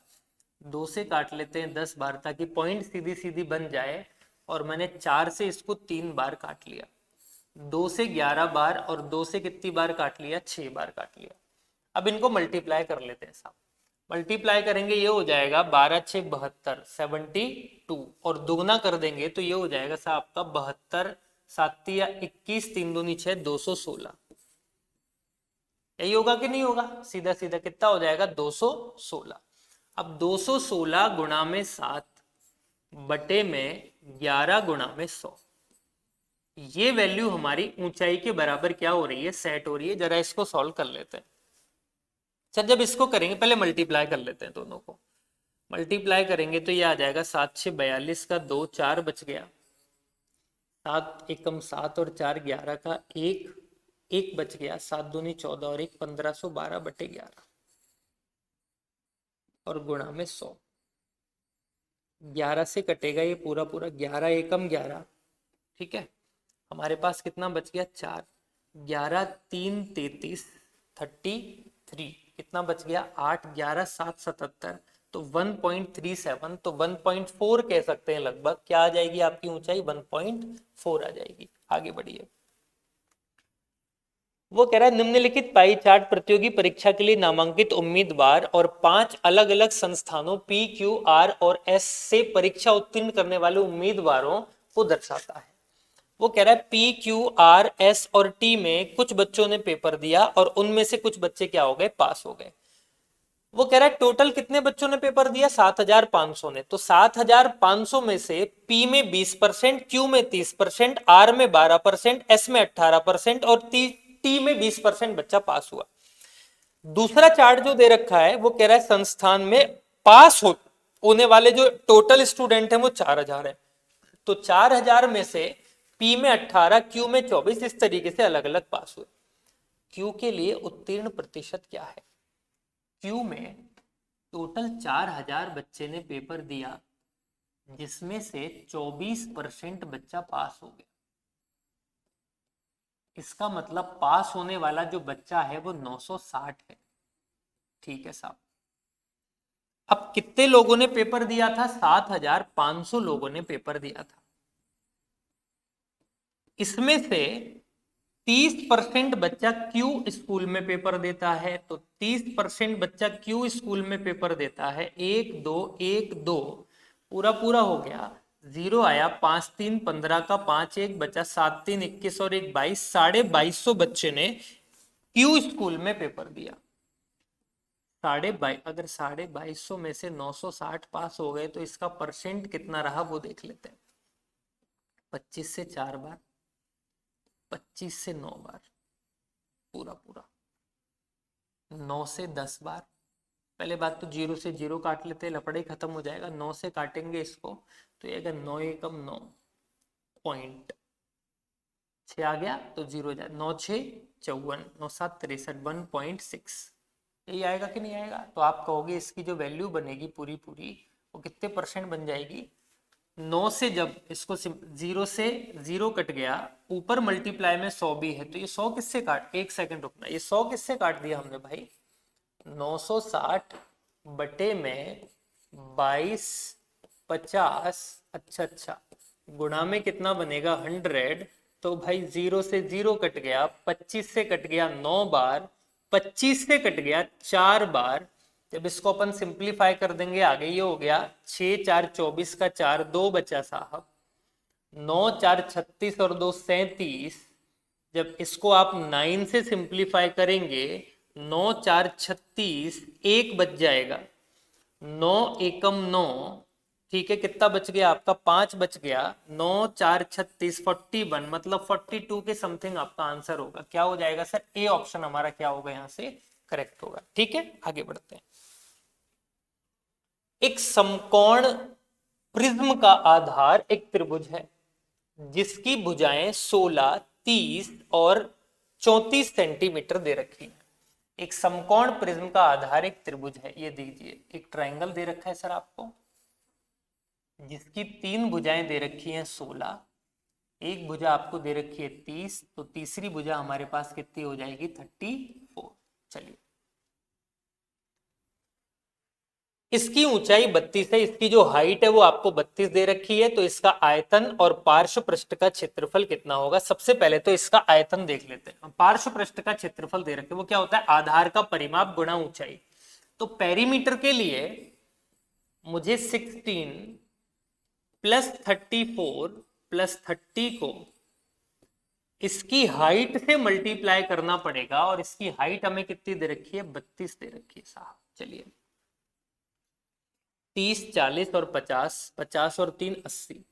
2 से काट लेते हैं 10 बार, ताकि पॉइंट सीधी सीधी बन जाए। और मैंने 4 से इसको 3 बार काट लिया, 2 से 11 बार, और 2 से कितनी बार काट लिया, 6 बार काट लिया। अब इनको मल्टीप्लाई कर लेते हैं साहब, मल्टीप्लाई करेंगे ये हो जाएगा 12 6 72, 72, और दुगना कर देंगे तो ये हो जाएगा साहब आपका 72 7 या 21, 3 दूनी 6, 216। यही होगा कि नहीं होगा, सीधा सीधा कितना हो जाएगा, 216। अब 216 गुणा में 7 बटे में 11 गुणा में 100, ये वैल्यू हमारी ऊंचाई के बराबर क्या हो रही है, सेट हो रही है। जरा इसको सॉल्व कर लेते हैं सर। जब इसको करेंगे पहले मल्टीप्लाई कर लेते हैं, दोनों को मल्टीप्लाई करेंगे तो ये आ जाएगा 7 6 42 का 2, 4 बच गया, 7 एकम 7 और 4 11 का 1, 1 बच गया, 7 दूनी 14 और 1 1512 बटे 11, और गुणा में 100। 11 से कटेगा ये पूरा पूरा, 11 एकम 11, ठीक है। हमारे पास कितना बच गया, 4, 11 3 33, 33, कितना बच गया, 8 11 7 77, तो 1.37, तो 1.4 कह सकते हैं लगभग। क्या आ जाएगी आपकी ऊंचाई, 1.4 आ जाएगी। आगे बढ़िए। वो कह रहा है निम्नलिखित पाई चार्ट प्रतियोगी परीक्षा के लिए नामांकित उम्मीदवार और 5 अलग अलग संस्थानों पी क्यू आर और एस से परीक्षा उत्तीर्ण करने वाले उम्मीदवारों को दर्शाता है। वो कह रहा है पी क्यू आर एस और टी में कुछ बच्चों ने पेपर दिया और उनमें से कुछ बच्चे क्या हो गए, पास हो गए। वो कह रहा है टोटल कितने बच्चों ने पेपर दिया, 7500 ने। तो 7500 में से पी में 20%, क्यू में 30%, आर में 12%, एस में 18% और टी में 20% बच्चा पास हुआ। दूसरा चार्ट जो दे रखा है वो कह रहा है संस्थान में पास होने वाले जो टोटल स्टूडेंट हैं वो 4000 है। तो 4000 में से पी में 18, क्यू में 24, इस तरीके से अलग अलग पास हुए। क्यू के लिए उत्तीर्ण प्रतिशत क्या है, क्यू में टोटल 4000 बच्चे ने पेपर दिया, जिसमें से 24% बच्चा पास हो गया। इसका मतलब पास होने वाला जो बच्चा है वो 960 है, ठीक है साहब। अब कितने लोगों ने पेपर दिया था, 7500 लोगों ने पेपर दिया था। इसमें से 30% बच्चा क्यू स्कूल में पेपर देता है, तो 30% बच्चा क्यू स्कूल में पेपर देता है। 1 2 1 2 पूरा पूरा हो गया, 0 आया, 5 3 15 का 5 1 बचा, 7 3 21 और 1 22, 2250 बच्चे ने क्यू स्कूल में पेपर दिया। अगर 2250 में से 960 पास हो गए तो इसका परसेंट कितना रहा वो देख लेते हैं। 25 से 4 बार, 25 से 9 बार, पूरा पूरा 9 से 10 बार। पहले बात तो 0 से 0 काट लेते हैं, लफड़े खत्म हो जाएगा। 9 से काटेंगे इसको तो ये अगर 9 एकम 9 पॉइंट 6 आ गया तो 0 जाए, 9 6 54, 9 7 63, 1.6, यही आएगा कि नहीं आएगा। तो आप कहोगे इसकी जो वैल्यू बनेगी पूरी पूरी वो कितने परसेंट बन जाएगी, 9 से जब इसको 0 से 0 कट गया, ऊपर मल्टीप्लाई में 100 भी है, तो ये 100 किससे काट, एक सेकंड रुकना, ये 100 किससे काट दिया हमने भाई, 960 बटे में 22 50, अच्छा गुणा में कितना बनेगा 100, तो भाई 0 से 0 कट गया, 25 से कट गया 9 बार, 25 से कट गया 4 बार, जब इसको अपन सिंप्लीफाई कर देंगे आगे ये हो गया 6 4 24 का 4, 2 बचा साहब, 9 4 36 और 2 37, जब इसको आप 9 से सिंप्लीफाई करेंगे 9 4 36, एक बच जाएगा, 9 एकम 9, ठीक है, कितना बच गया आपका 5 बच गया, 9 4 36 41, मतलब 42 के समथिंग आपका आंसर होगा, क्या हो जाएगा सर, ए ऑप्शन हमारा क्या होगा यहाँ से करेक्ट होगा। ठीक है, आगे बढ़ते हैं। एक समकोण प्रिज्म का आधार एक त्रिभुज है जिसकी भुजाएं 16, 30 और 34 सेंटीमीटर दे रखी है। एक समकोण प्रिज्म का आधार एक त्रिभुज है, ये दीजिए एक ट्रायंगल दे रखा है सर आपको, जिसकी 3 भुजाएं दे रखी हैं 16, एक भुजा आपको दे रखी है 30, तो तीसरी भुजा हमारे पास कितनी हो जाएगी 34। चलिए, इसकी ऊंचाई 32 है, इसकी जो हाइट है वो आपको 32 दे रखी है, तो इसका आयतन और पार्श्व पृष्ठ का क्षेत्रफल कितना होगा। सबसे पहले तो इसका आयतन देख लेते हैं। पार्श्व पृष्ठ का क्षेत्रफल दे रखे, वो क्या होता है, आधार का परिमाप गुणा ऊंचाई। तो पेरीमीटर के लिए मुझे 16 प्लस 34 प्लस 30 को इसकी हाइट से मल्टीप्लाई करना पड़ेगा, और इसकी हाइट हमें कितनी दे रखी है 32 दे रखी है साहब। चलिए, 30 40 और 50, 50 और 3 80,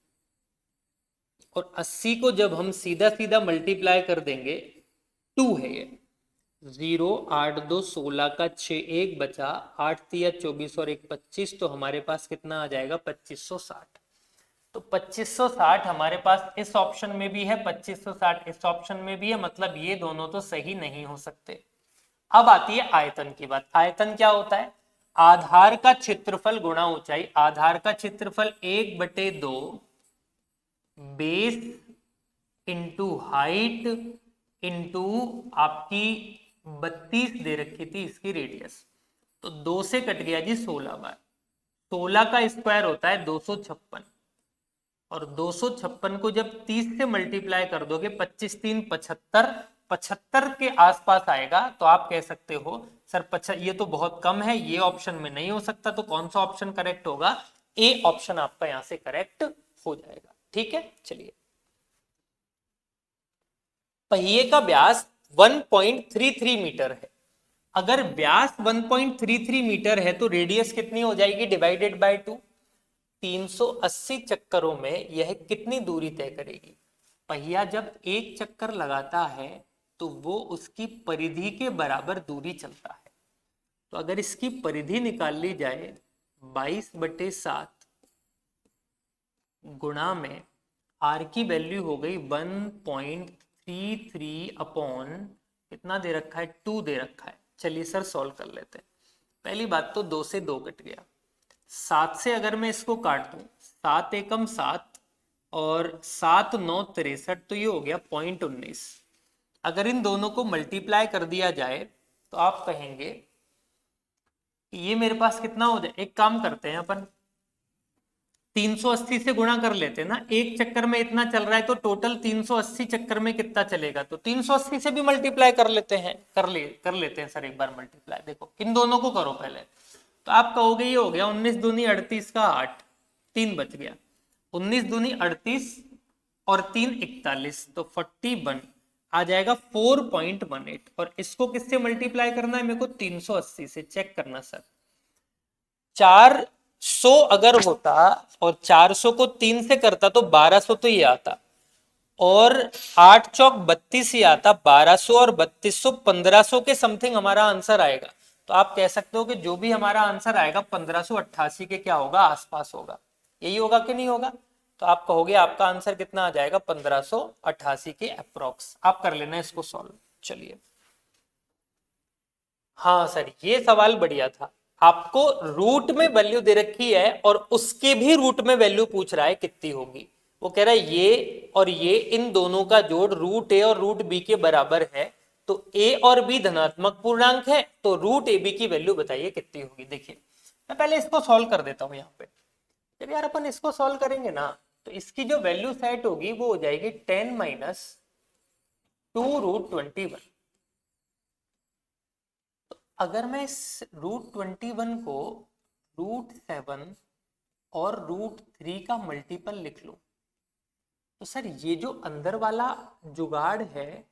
और 80 को जब हम सीधा सीधा मल्टीप्लाई कर देंगे 2 है ये, 0 8 2 16 का 6, एक बचा, 8 3 24 और 1 25, तो हमारे पास कितना आ जाएगा 2560। तो 2560 हमारे पास इस ऑप्शन में भी है, 2560 इस ऑप्शन में भी है, मतलब ये दोनों तो सही नहीं हो सकते। अब आती है आयतन की बात। आयतन क्या होता है, आधार का क्षेत्रफल गुणा ऊंचाई। आधार का क्षेत्रफल 1/2 बेस इंटू हाइट इंटू आपकी 32 दे रखी थी इसकी रेडियस, तो 2 से कट गया जी 16 बार, 16 का स्क्वायर होता है 256, और 256 को जब 30 से मल्टीप्लाई कर दोगे 25 3 75, 75 के आसपास आएगा, तो आप कह सकते हो सर ये तो बहुत कम है, ये ऑप्शन में नहीं हो सकता, तो कौन सा ऑप्शन करेक्ट होगा, ए ऑप्शन आपका यहां से करेक्ट हो जाएगा। ठीक है, चलिए, पहिए का व्यास 1.33 मीटर है। अगर व्यास 1.33 मीटर है तो रेडियस कितनी हो जाएगी, डिवाइडेड बाय 2, 380 चक्करों में यह कितनी दूरी तय करेगी। पहिया जब एक चक्कर लगाता है तो वो उसकी परिधि के बराबर दूरी चलता है। तो अगर इसकी परिधि निकाल ली जाए 22/7 गुणा में आर की वैल्यू हो गई 1.33 अपॉन कितना दे रखा है 2 दे रखा है। चलिए सर सॉल्व कर लेते हैं। पहली बात तो 2 से 2 कट गया, 7 से अगर मैं इसको काट दूं 7 एकम 7 और 7 9 63, तो ये हो गया 0.19। अगर इन दोनों को मल्टीप्लाई कर दिया जाए तो आप कहेंगे कि ये मेरे पास कितना हो जाए, एक काम करते हैं अपन 380 से गुणा कर लेते हैं ना, एक चक्कर में इतना चल रहा है तो टोटल 380 चक्कर में कितना चलेगा, तो 380 से भी मल्टीप्लाई कर लेते हैं, कर लेते हैं सर एक बार मल्टीप्लाई। देखो इन दोनों को करो पहले, तो आप कहोगे ये हो गया 19 दूनी 38 का 8, 3 बच गया, 19 दूनी 38 और 3 41, तो 41 आ जाएगा 4.18। और इसको किससे मल्टीप्लाई करना है मेरे को 380 से, चेक करना सर। 400 अगर होता और 400 को 3 से करता तो 1200 तो ये आता, और 8 चौक 32 ही आता, 1200 और 3200 1500 के समथिंग हमारा आंसर आएगा। तो आप कह सकते हो कि जो भी हमारा आंसर आएगा 1588 के क्या होगा, आसपास होगा। यही होगा कि नहीं होगा, तो आप कहोगे आपका आंसर कितना आ जाएगा 1588 के अप्रोक्स। आप कर लेना इसको सॉल्व। चलिए, हाँ सर ये सवाल बढ़िया था, आपको रूट में वैल्यू दे रखी है और उसके भी रूट में वैल्यू पूछ रहा है कितनी होगी। वो कह रहा है ये और ये इन दोनों का जोड़ रूट ए और रूट बी के बराबर है, तो ए और बी धनात्मक पूर्णांक है, तो रूट ए बी की वैल्यू बताइए कितनी होगी। देखिए मैं पहले इसको सॉल्व कर देता हूं यहाँ पे। जब यार अपन इसको सॉल्व करेंगे ना, तो इसकी जो वैल्यू सेट होगी वो हो जाएगी 10 माइनस 2√21। अगर मैं इस √21 को √7 और √3 का मल्टीपल लिख लूं, तो सर ये जो अंदर वाला जुगाड़ है,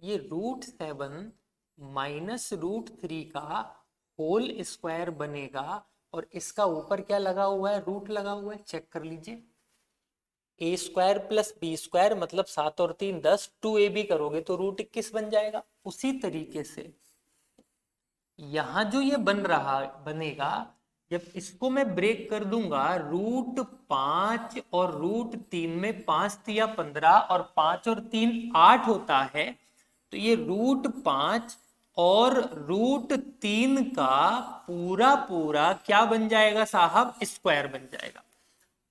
ये √7 माइनस √3 का होल स्क्वायर बनेगा, और इसका ऊपर क्या लगा हुआ है, रूट लगा हुआ है, चेक कर लीजिए। ए स्क्वायर प्लस बी स्क्वायर मतलब 7 और 3 10, 2ab करोगे तो √21 बन जाएगा। उसी तरीके से यहां जो ये बनेगा, जब इसको मैं ब्रेक कर दूंगा, √5 और √3 में 5 तिया 15 और 5 और 3 8 होता है, तो ये √5 और √3 का पूरा पूरा क्या बन जाएगा साहब, स्क्वायर बन जाएगा।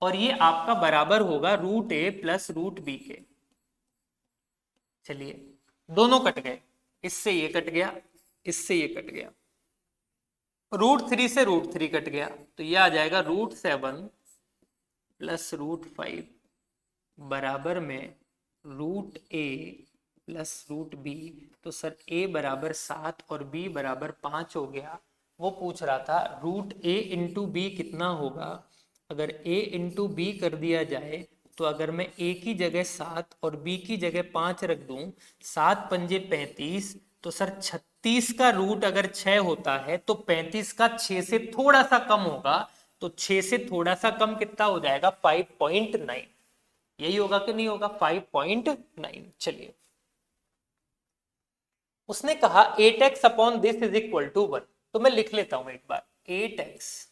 और ये आपका बराबर होगा √a प्लस √b के। चलिए दोनों कट गए, इससे ये कट गया, इससे ये कट गया, √3 से √3 कट गया, तो ये आ जाएगा √7 प्लस √5 बराबर में √a प्लस √b। तो सर a बराबर 7 और b बराबर 5 हो गया। वो पूछ रहा था √a इंटू बी कितना होगा। अगर a इंटू बी कर दिया जाए, तो अगर मैं a की जगह 7 और b की जगह 5 रख दूं, 7 पंजे 35, तो सर 36 का रूट अगर 6 होता है तो 35 का 6 से थोड़ा सा कम होगा, तो 6 से थोड़ा सा कम कितना हो जाएगा, 5.9। यही होगा कि नहीं होगा, 5.9। चलिए उसने कहा 8x upon this is equal to 1, तो मैं लिख लेता हूं एक बार। 8x,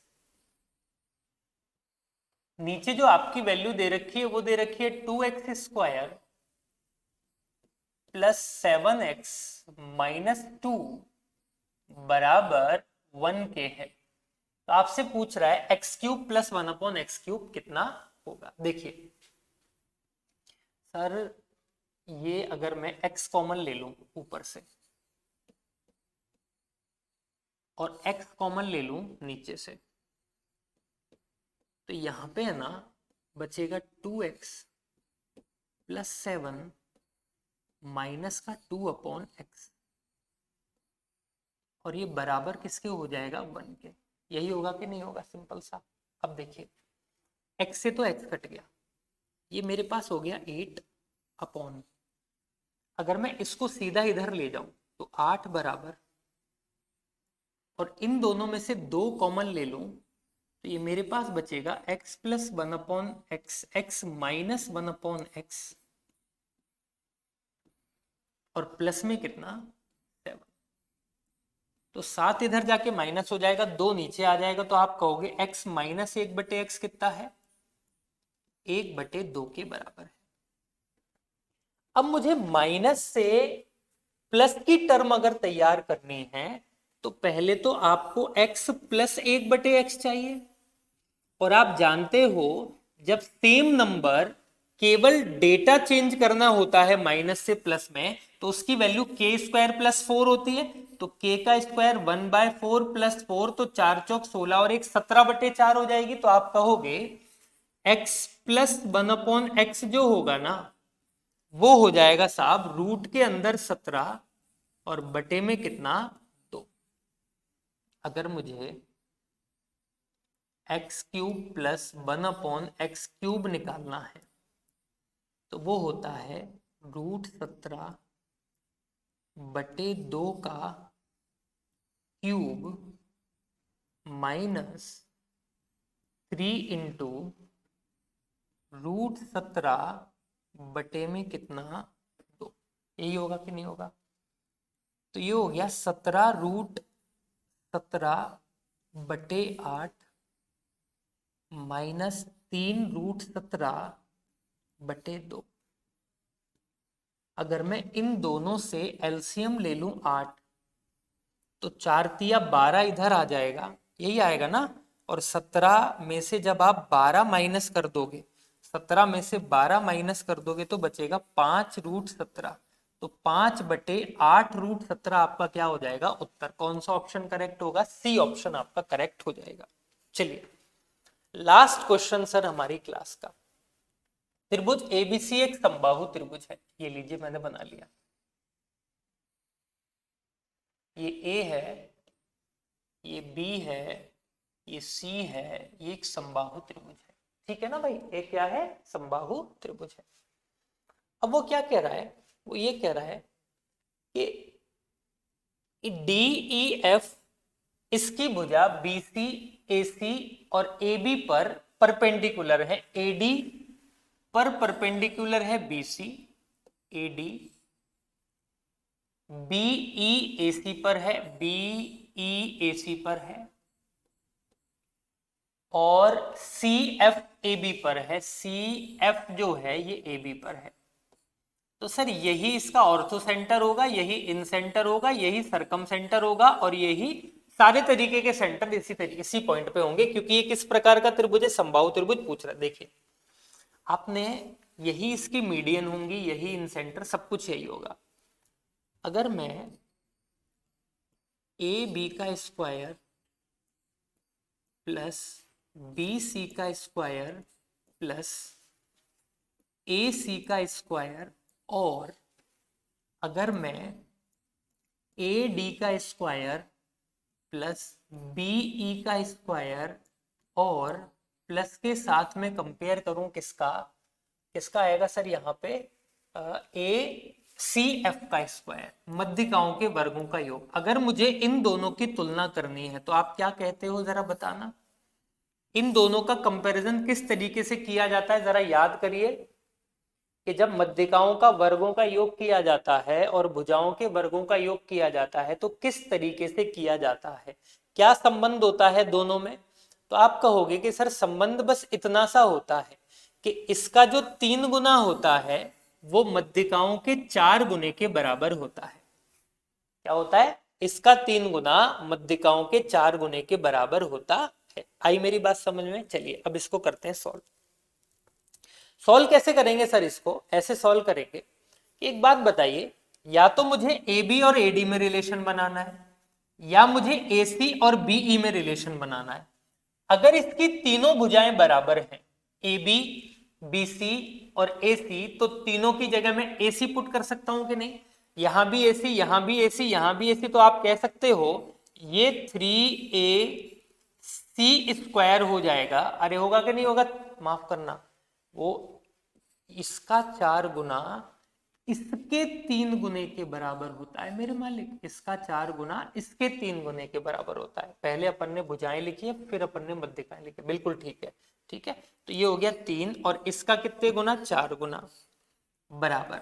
नीचे जो आपकी वैल्यू दे रखी है वो दे रखी है 2x square plus 7x minus 2 बराबर 1 के है। तो आपसे पूछ रहा है x cube plus 1 upon x cube कितना होगा। देखिए सर, ये अगर मैं x कॉमन ले लूं ऊपर से और x कॉमन ले लूं नीचे से, तो यहां पे है ना बचेगा 2x प्लस 7 माइनस का 2 अपॉन एक्स, और ये बराबर किसके हो जाएगा, 1 के। यही होगा कि नहीं होगा, सिंपल सा। अब देखिए x से तो x कट गया, ये मेरे पास हो गया 8 अपॉन, अगर मैं इसको सीधा इधर ले जाऊं तो 8 बराबर, और इन दोनों में से 2 कॉमन ले लूं, तो ये मेरे पास बचेगा x plus 1 upon x, x minus 1 upon x, और प्लस में कितना 7। तो 7 इधर जाके माइनस हो जाएगा, 2 नीचे आ जाएगा, तो आप कहोगे x माइनस 1/x कितना है, 1/2 के बराबर है। अब मुझे माइनस से प्लस की टर्म अगर तैयार करनी है, तो पहले तो आपको x प्लस 1/x चाहिए, और आप जानते हो जब सेम नंबर केवल डेटा चेंज करना होता है माइनस से प्लस में, तो उसकी वैल्यू k स्क्वायर प्लस 4 होती है। तो k का स्क्वायर 1/4 प्लस 4, तो 4 चौक 16 और 1 17/4 हो जाएगी। तो आप कहोगे x प्लस 1 अपॉन एक्स जो होगा ना, वो हो जाएगा साहब रूट के अंदर 17 और बटे में कितना 2। अगर मुझे x cube plus 1 upon x cube निकालना है, तो वो होता है √17/2 का क्यूब माइनस 3 इंटू √17 में कितना 2। यही होगा कि नहीं होगा। तो ये हो गया 17√17/8 माइनस 3√17/2। अगर मैं इन दोनों से एलसीएम ले लूं 8, तो 4 तिया 12 इधर आ जाएगा, यही आएगा ना। और 17 में से जब आप 12 माइनस कर दोगे, 17 में से 12 माइनस कर दोगे तो बचेगा 5√17। तो 5/8√17 आपका क्या हो जाएगा उत्तर। कौन सा ऑप्शन करेक्ट होगा, सी ऑप्शन आपका करेक्ट हो जाएगा। चलिए लास्ट क्वेश्चन सर हमारी क्लास का। त्रिभुज एबीसी एक समबाहु त्रिभुज है, ये लीजिए मैंने बना लिया। ये ए है, ये बी है, ये सी है, ये एक समबाहु त्रिभुज है। ठीक है ना भाई, ये क्या है, समबाहु त्रिभुज है। अब वो क्या कह रहा है, वो ये कह रहा है कि डी ई एफ इसकी भुजा बी सी ए सी और ए बी पर परपेंडिकुलर है। ए डी पर परपेंडिकुलर है B C, A D B E A C पर है, बी ई ए सी पर है, और सी एफ ए बी पर है, सी एफ जो है ये ए बी पर है। तो सर यही इसका ऑर्थो सेंटर होगा, यही इन सेंटर होगा, यही सरकम सेंटर होगा, और यही सारे तरीके के सेंटर इसी तरीके इसी पॉइंट पे होंगे, क्योंकि ये किस प्रकार का त्रिभुज है, समबाहु त्रिभुज पूछ रहा है। देखिए आपने यही इसकी मीडियन होंगी, यही इन सेंटर, सब कुछ यही होगा। अगर मैं ए बी का स्क्वायर प्लस बी सी का स्क्वायर प्लस ए सी का स्क्वायर, और अगर मैं ए डी का स्क्वायर प्लस बी ई का स्क्वायर और प्लस के साथ में कंपेयर करूं किसका, किसका आएगा सर यहाँ पे ए सी एफ का स्क्वायर, मध्यिकाओं के वर्गों का योग। अगर मुझे इन दोनों की तुलना करनी है तो आप क्या कहते हो जरा बताना, इन दोनों का कंपैरिजन किस तरीके से किया जाता है, जरा याद करिए कि जब मध्यिकाओं का वर्गों का योग किया जाता है और भुजाओं के वर्गों का योग किया जाता है तो किस तरीके से किया जाता है, क्या संबंध होता है दोनों में। तो आप कहोगे कि सर संबंध बस इतना सा होता है कि इसका जो 3 गुना होता है वो मध्यिकाओं के 4 गुने के बराबर होता है। क्या होता है, इसका 3 गुना मध्यिकाओं के 4 गुने के बराबर होता है। आई मेरी बात समझ में। चलिए अब इसको करते हैं सॉल्व। सॉल्व कैसे करेंगे सर, इसको ऐसे सॉल्व करेंगे। एक बात बताइए, या तो मुझे ए बी और ए डी में रिलेशन बनाना है, या मुझे ए सी और बी ई में रिलेशन बनाना है। अगर इसकी तीनों भुजाएं बराबर हैं, ए बी बी सी और ए सी, तो तीनों की जगह में ए सी पुट कर सकता हूं कि नहीं। यहां भी ए सी, यहां भी ए सी, यहां भी ए सी, तो आप कह सकते हो ये 3a सी स्क्वायर हो जाएगा। अरे होगा कि नहीं होगा, माफ करना, वो इसका 4 गुना इसके 3 गुने के बराबर होता है मेरे मालिक। इसका 4 गुना इसके 3 गुने के बराबर होता है। पहले अपन ने भुजाएं लिखी है, फिर अपन ने मध्यिकाएं लिखी, बिल्कुल ठीक है। ठीक है, तो ये हो गया 3 और इसका कितने गुना, 4 गुना बराबर।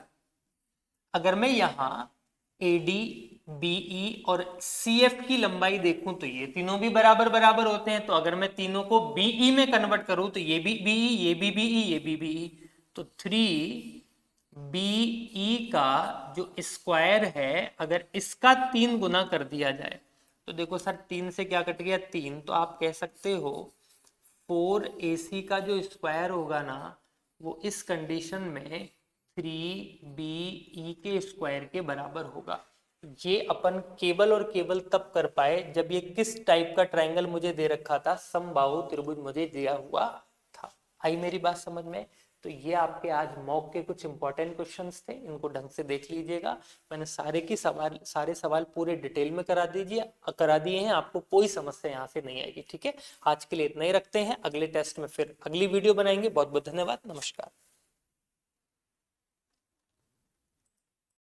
अगर मैं यहाँ ए डी बीई और सी एफ की लंबाई देखूं तो ये तीनों भी बराबर बराबर होते हैं। तो अगर मैं तीनों को बीई में कन्वर्ट करूं तो ये भी बीई, ये भी बीई, ये भी बीई, तो 3BE का जो स्क्वायर है अगर इसका 3 गुना कर दिया जाए तो देखो सर 3 से क्या कट गया, 3, तो आप कह सकते हो 4AC का जो स्क्वायर होगा ना वो इस कंडीशन में 3BE के स्क्वायर के बराबर होगा। ये अपन केवल और केवल तब कर पाए जब ये किस टाइप का ट्रायंगल मुझे दे रखा था, समबाहु त्रिभुज मुझे दिया हुआ था। आई मेरी बात समझ में। तो ये आपके आज मॉक के कुछ इंपॉर्टेंट क्वेश्चंस थे, इनको ढंग से देख लीजिएगा। मैंने सारे सवाल पूरे डिटेल में करा दिए हैं, आपको कोई समस्या यहाँ से नहीं आएगी। ठीक है, आज के लिए इतना ही रखते हैं, अगले टेस्ट में फिर अगली वीडियो बनाएंगे। बहुत बहुत धन्यवाद, नमस्कार।